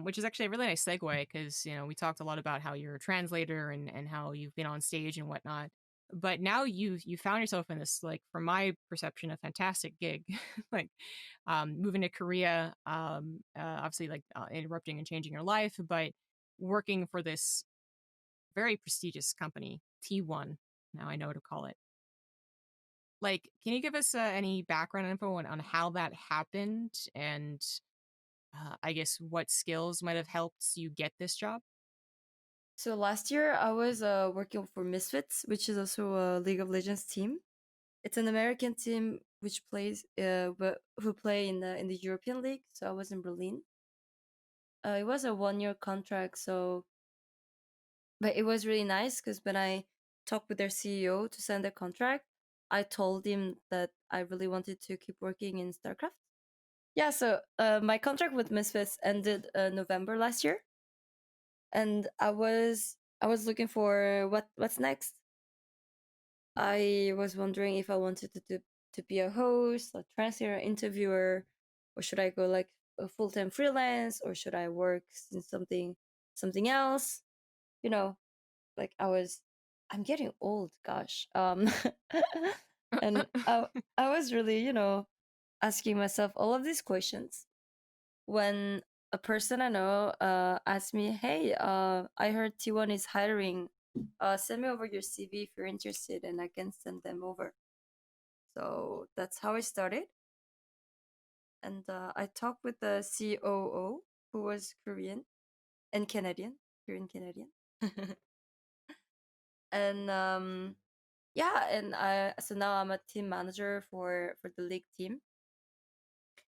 Which is actually a really nice segue because we talked a lot about how you're a translator and how you've been on stage and whatnot. But now you found yourself in this, like, from my perception, a fantastic gig, like moving to Korea, obviously like interrupting and changing your life, but working for this very prestigious company, T1. Now I know what to call it. Like, can you give us any background info on how that happened and I guess what skills might have helped you get this job? So last year I was working for Misfits, which is also a League of Legends team. It's an American team which plays but who play in the European League. So I was in Berlin. It was a 1 year contract, so but it was really nice because when I talked with their CEO to sign the contract, I told him that I really wanted to keep working in StarCraft. Yeah, so my contract with Misfits ended November last year, and I was looking for what's next. I was wondering if I wanted to be a host, a translator, interviewer, or should I go like a full time freelance, or should I work in something else? You know, like I'm getting old, gosh. And I was really asking myself all of these questions when a person I know asked me, "Hey, I heard T1 is hiring. Send me over your CV if you're interested, and I can send them over." So that's how I started. And I talked with the COO, who was Korean and Canadian, Korean Canadian. And yeah, and I so now I'm a team manager for the league team.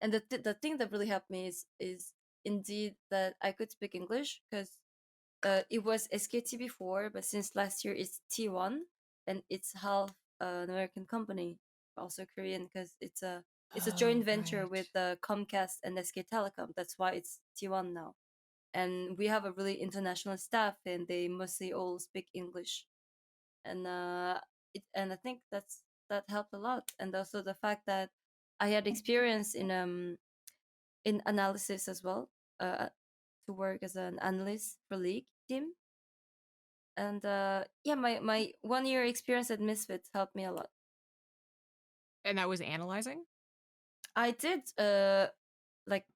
And the thing that really helped me is indeed that I could speak English, because it was SKT before, but since last year it's T1, and it's half an American company, also Korean, because it's a joint Oh, venture with right. Comcast and SK Telecom. That's why it's T1 now, and we have a really international staff, and they mostly all speak English, and and I think that helped a lot, and also the fact that I had experience in analysis as well, to work as an analyst for league team. And yeah, my 1 year experience at Misfits helped me a lot. And that was analyzing? I did like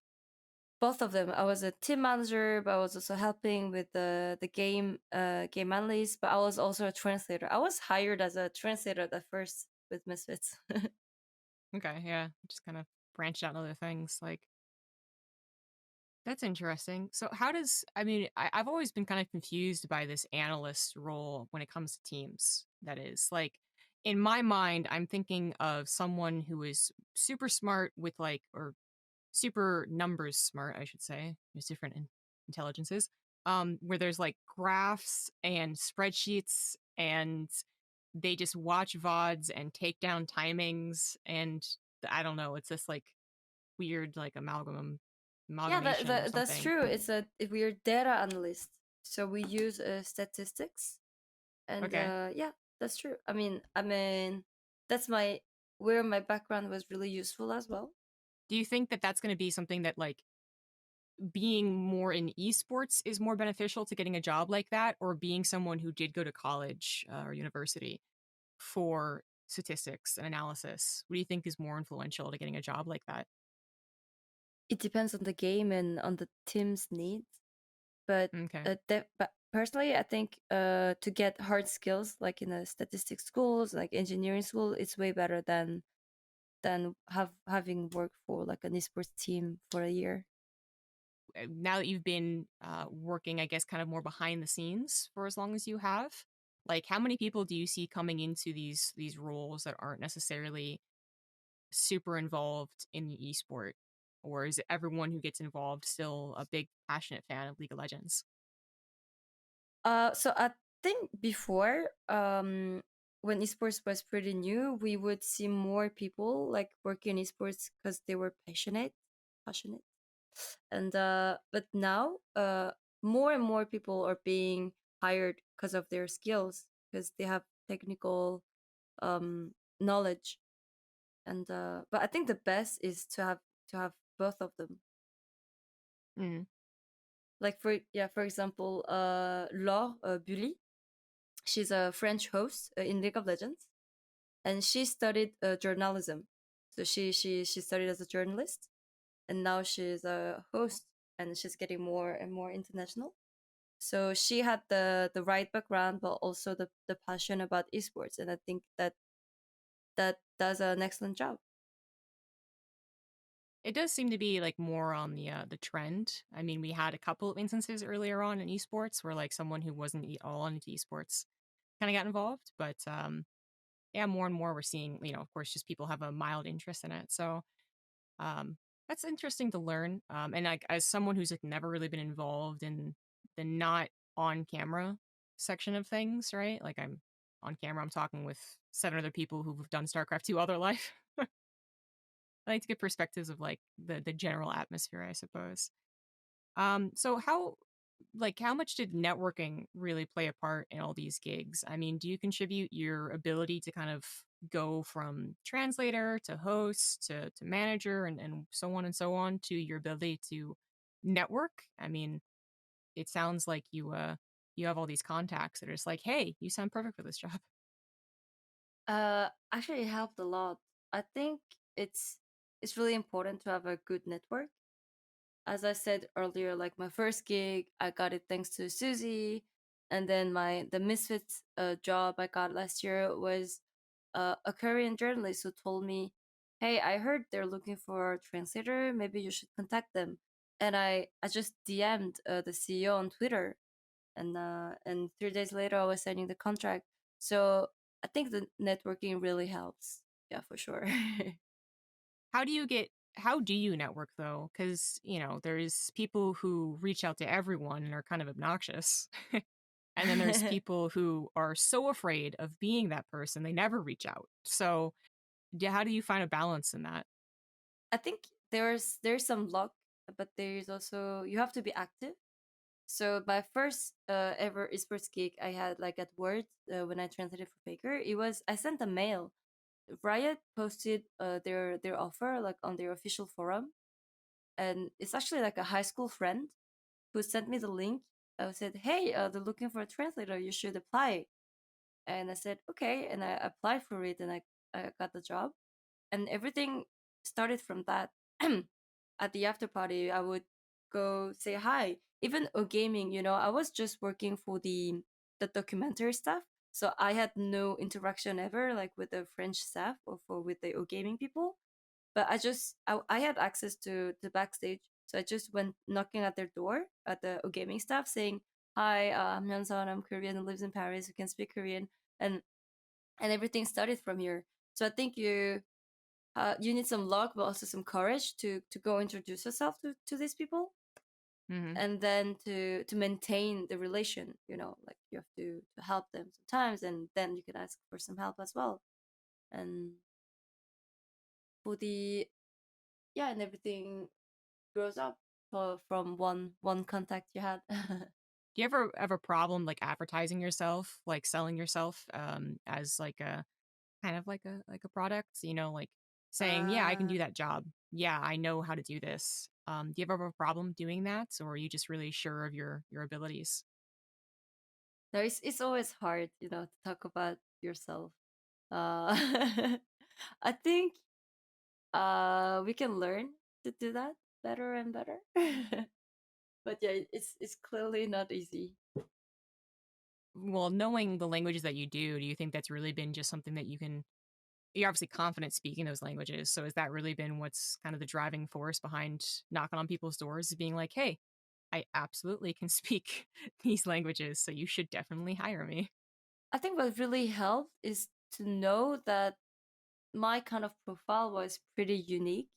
both of them. I was a team manager, but I was also helping with the game analyst, but I was also a translator. I was hired as a translator at first with Misfits. Okay, yeah. Just kind of branched out in other things. Like, that's interesting. So, how does, I mean, I've always been kind of confused by this analyst role when it comes to teams. That is, like, in my mind, I'm thinking of someone who is super smart with, like, or super numbers smart, I should say. There's different intelligences. Where there's like graphs and spreadsheets, and they just watch VODs and take down timings, and I don't know, it's this like weird like Yeah, amalgamation of that's something. true. We're data analysts, so we use statistics, and Okay. yeah, that's true. I mean, that's my where my background was really useful as well. Do you think that that's going to be something that like being more in esports is more beneficial to getting a job like that, or being someone who did go to college or university for statistics and analysis? What do you think is more influential to getting a job like that? It depends on the game and on the team's needs, but Okay. but personally, I think to get hard skills like in a statistics schools, like engineering school, it's way better than having worked for like an esports team for a year. Now that you've been working, I guess, kind of more behind the scenes for as long as you have, like how many people do you see coming into these roles that aren't necessarily super involved in the esport, or is everyone who gets involved still a big passionate fan of League of Legends? So I think before, when esports was pretty new, we would see more people like working in esports because they were passionate. And but now, more and more people are being hired because of their skills, because they have technical knowledge. And but I think the best is to have both of them. Mm. Like for example, Laure Bully, she's a French host in League of Legends, and she studied journalism. So she studied as a journalist, and now she's a host, and she's getting more and more international. So she had the right background, but also the passion about esports, and I think that does an excellent job. It does seem to be like more on the trend. I mean, we had a couple of instances earlier on in esports where like someone who wasn't all into esports kind of got involved, but yeah, more and more we're seeing, of course, just people have a mild interest in it. So um, that's interesting to learn. And like as someone who's like never really been involved in the not on camera section of things, right? Like I'm on camera, I'm talking with seven other people who've done StarCraft 2 all their life. I like to get perspectives of like the general atmosphere, I suppose. So how much did networking really play a part in all these gigs? I mean, do you contribute your ability to kind of go from translator to host to manager and so on to your ability to network? I mean, it sounds like you have all these contacts that are just like, hey, you sound perfect for this job. Actually, it helped a lot. I think it's it's really important to have a good network. As I said earlier, like my first gig, I got it thanks to Susie, and then the Misfits job I got last year was a Korean journalist who told me, "Hey, I heard they're looking for a translator. Maybe you should contact them." And I just DM'd the CEO on Twitter, and 3 days later I was signing the contract. So I think the networking really helps. Yeah, for sure. How do you network though? Because, there's people who reach out to everyone and are kind of obnoxious. And then there's people who are so afraid of being that person, they never reach out. So, how do you find a balance in that? I think there's some luck, but there's also you have to be active. So my first ever esports gig I had like at Word when I translated for Faker, it was I sent a mail. Riot posted their offer like on their official forum, and it's actually like a high school friend who sent me the link. I said, "Hey, they're looking for a translator. You should apply." And I said, "Okay," and I applied for it, and I got the job, and everything started from that. At the after party, I would go say hi. Even O gaming, I was just working for the documentary stuff, so I had no interaction ever like with the French staff or for with the O gaming people. But I had access to the backstage, so I just went knocking at their door at the O gaming staff saying, "Hi, I'm Hyunsun. I'm Korean and lives in Paris. You can speak Korean," and everything started from here. So I think you need some luck, but also some courage to go introduce yourself to these people, Mhm. and then to maintain the relation. Like you have to help them sometimes, and then you can ask for some help as well. And for the yeah, and everything grows up from one contact you had. Do you ever have a problem like advertising yourself, like selling yourself as like a kind of like a product, like saying, "Yeah, I can uh do that job. Yeah, I know how to do this." Do you ever have a problem doing that, or are you just really sure of your abilities? no, it's always hard, to talk about yourself. uh I think we can learn to do that better and better. But yeah, it's clearly not easy. Well, knowing the languages that you do you think that's really been just something that you're obviously confident speaking those languages. So has that really been what's kind of the driving force behind knocking on people's doors, is being like, "Hey, I absolutely can speak these languages, so you should definitely hire me." I think what really helped is to know that my kind of profile was pretty unique.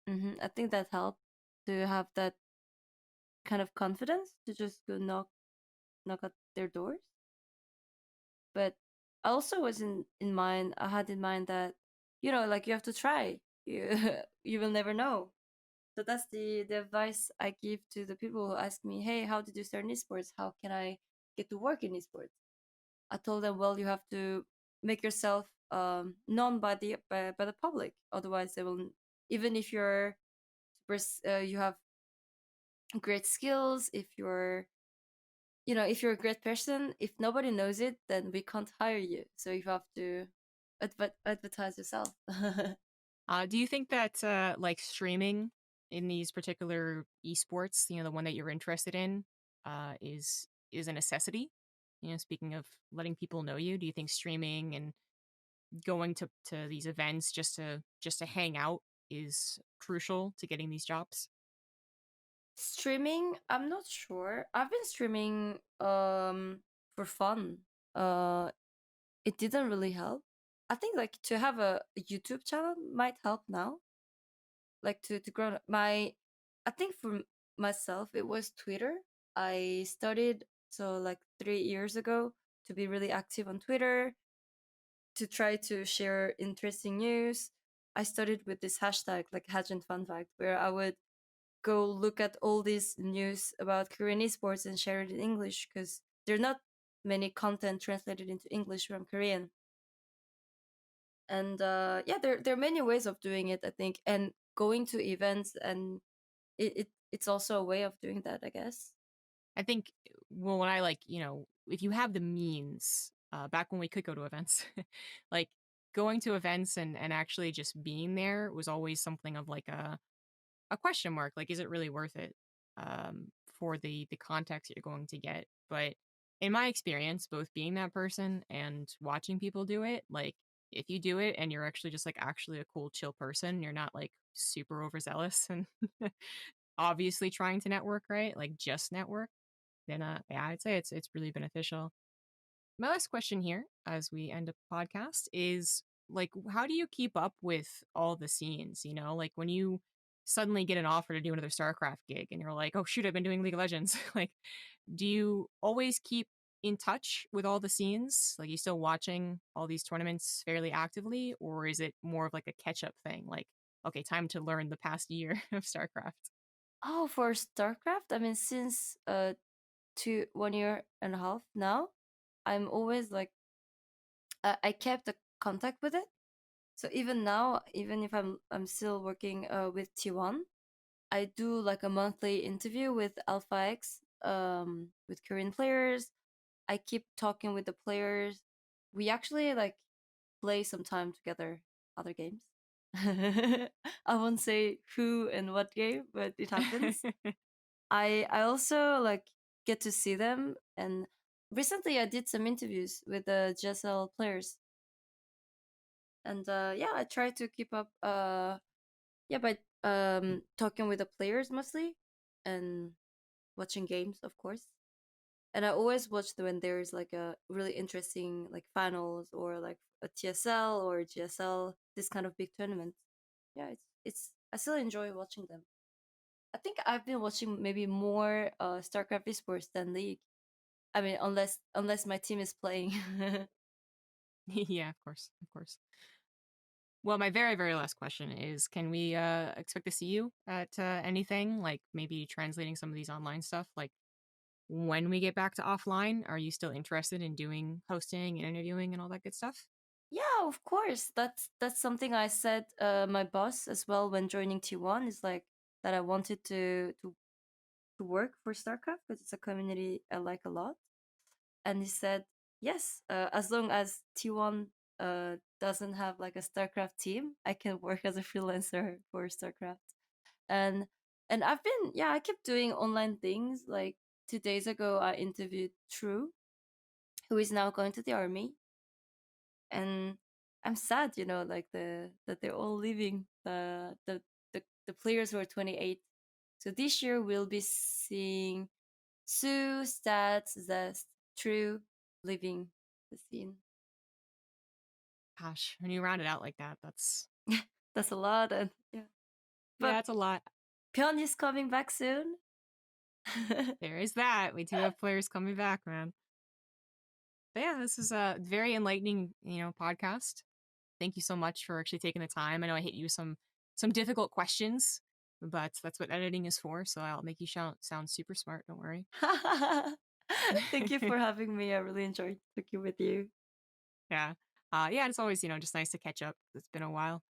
I think that helped to have that kind of confidence to just go knock at their doors. But I also was in mind. I had in mind that like you have to try. You you will never know. So that's the advice I give to the people who ask me, "Hey, how did you start in esports? How can I get to work in esports?" I told them, "Well, you have to make yourself known by the public. Otherwise, they will. Even if you have great skills, if you're a great person, if nobody knows it, then we can't hire you. So you have to advertise yourself." Do you think that like streaming in these particular esports, the one that you're interested in, is a necessity? Speaking of letting people know you, do you think streaming and going to these events just to hang out is crucial to getting these jobs? Streaming, I'm not sure. I've been streaming for fun. Uh it didn't really help. I think like to have a YouTube channel might help now. Like to grow my I think for myself it was Twitter. I started so like 3 years ago to be really active on Twitter, to try to share interesting news. I started with this hashtag like Hajin fun fact, where I would go look at all this news about Korean esports and share it in English, because there are not many content translated into English from Korean. And yeah, there are many ways of doing it, I think, and going to events, and it's also a way of doing that, I guess. I think, well, when I like, if you have the means, back when we could go to events, like going to events and actually just being there was always something of like a question mark. Like, is it really worth it for the context you're going to get? But in my experience, both being that person and watching people do it, like if you do it and you're actually just like actually a cool, chill person, you're not like super overzealous and obviously trying to network, right? Like just network, then yeah, I'd say it's really beneficial. My last question here, as we end up the podcast, is like, how do you keep up with all the scenes? You know, like when you suddenly get an offer to do another StarCraft gig and you're like, oh, shoot, I've been doing League of Legends. Like, do you always keep in touch with all the scenes? Like, you still watching all these tournaments fairly actively? Or is it more of like a catch up thing? Like, okay, time to learn the past year of StarCraft. Oh, for StarCraft, I mean, since 1 year and a half now, I'm always like I kept a contact with it. So even now, even if I'm still working with T1, I do like a monthly interview with Alpha X, with Korean players. I keep talking with the players. We actually like play some time together, other games. I won't say who and what game, but it happens. I also like get to see them, and recently I did some interviews with the GSL players, and yeah, I try to keep up yeah by talking with the players mostly, and watching games, of course. And I always watch when there's like a really interesting like finals or like a TSL or GSL, this kind of big tournament. Yeah, it's I still enjoy watching them. I think I've been watching maybe more StarCraft esports than League. I mean, unless my team is playing. Yeah, of course, of course. Well, my very, very last question is, can we expect to see you at anything, like maybe translating some of these online stuff? Like when we get back to offline, are you still interested in doing hosting and interviewing and all that good stuff? Yeah, of course. That's something I said my boss as well when joining T1 is like that I wanted to work for StarCraft because it's a community I like a lot. And he said yes, as long as T1 doesn't have like a StarCraft team, I can work as a freelancer for StarCraft. And I've been, yeah, I keep doing online things. Like 2 days ago I interviewed True, who is now going to the army. And I'm sad, like that they're all leaving, the players who are 28. So this year we'll be seeing Sue, Stats, Zest, True leaving the scene. Gosh, when you round it out like that, that's That's a lot, and yeah. yeah, But it's a lot. Pion is coming back soon. There is that. We do have players coming back, man. But yeah, this is a very enlightening, podcast. Thank you so much for actually taking the time. I know I hit you some difficult questions, but that's what editing is for. So I'll make you sound super smart. Don't worry. Thank you for having me. I really enjoyed talking with you. Yeah. Yeah, it's always, just nice to catch up. It's been a while.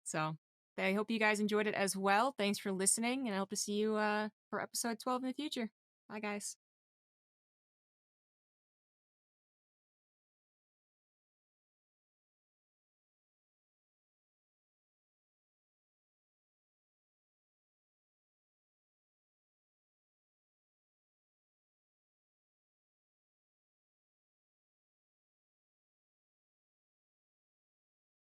So I hope you guys enjoyed it as well. Thanks for listening, and I hope to see you for episode 12 in the future. Bye, guys.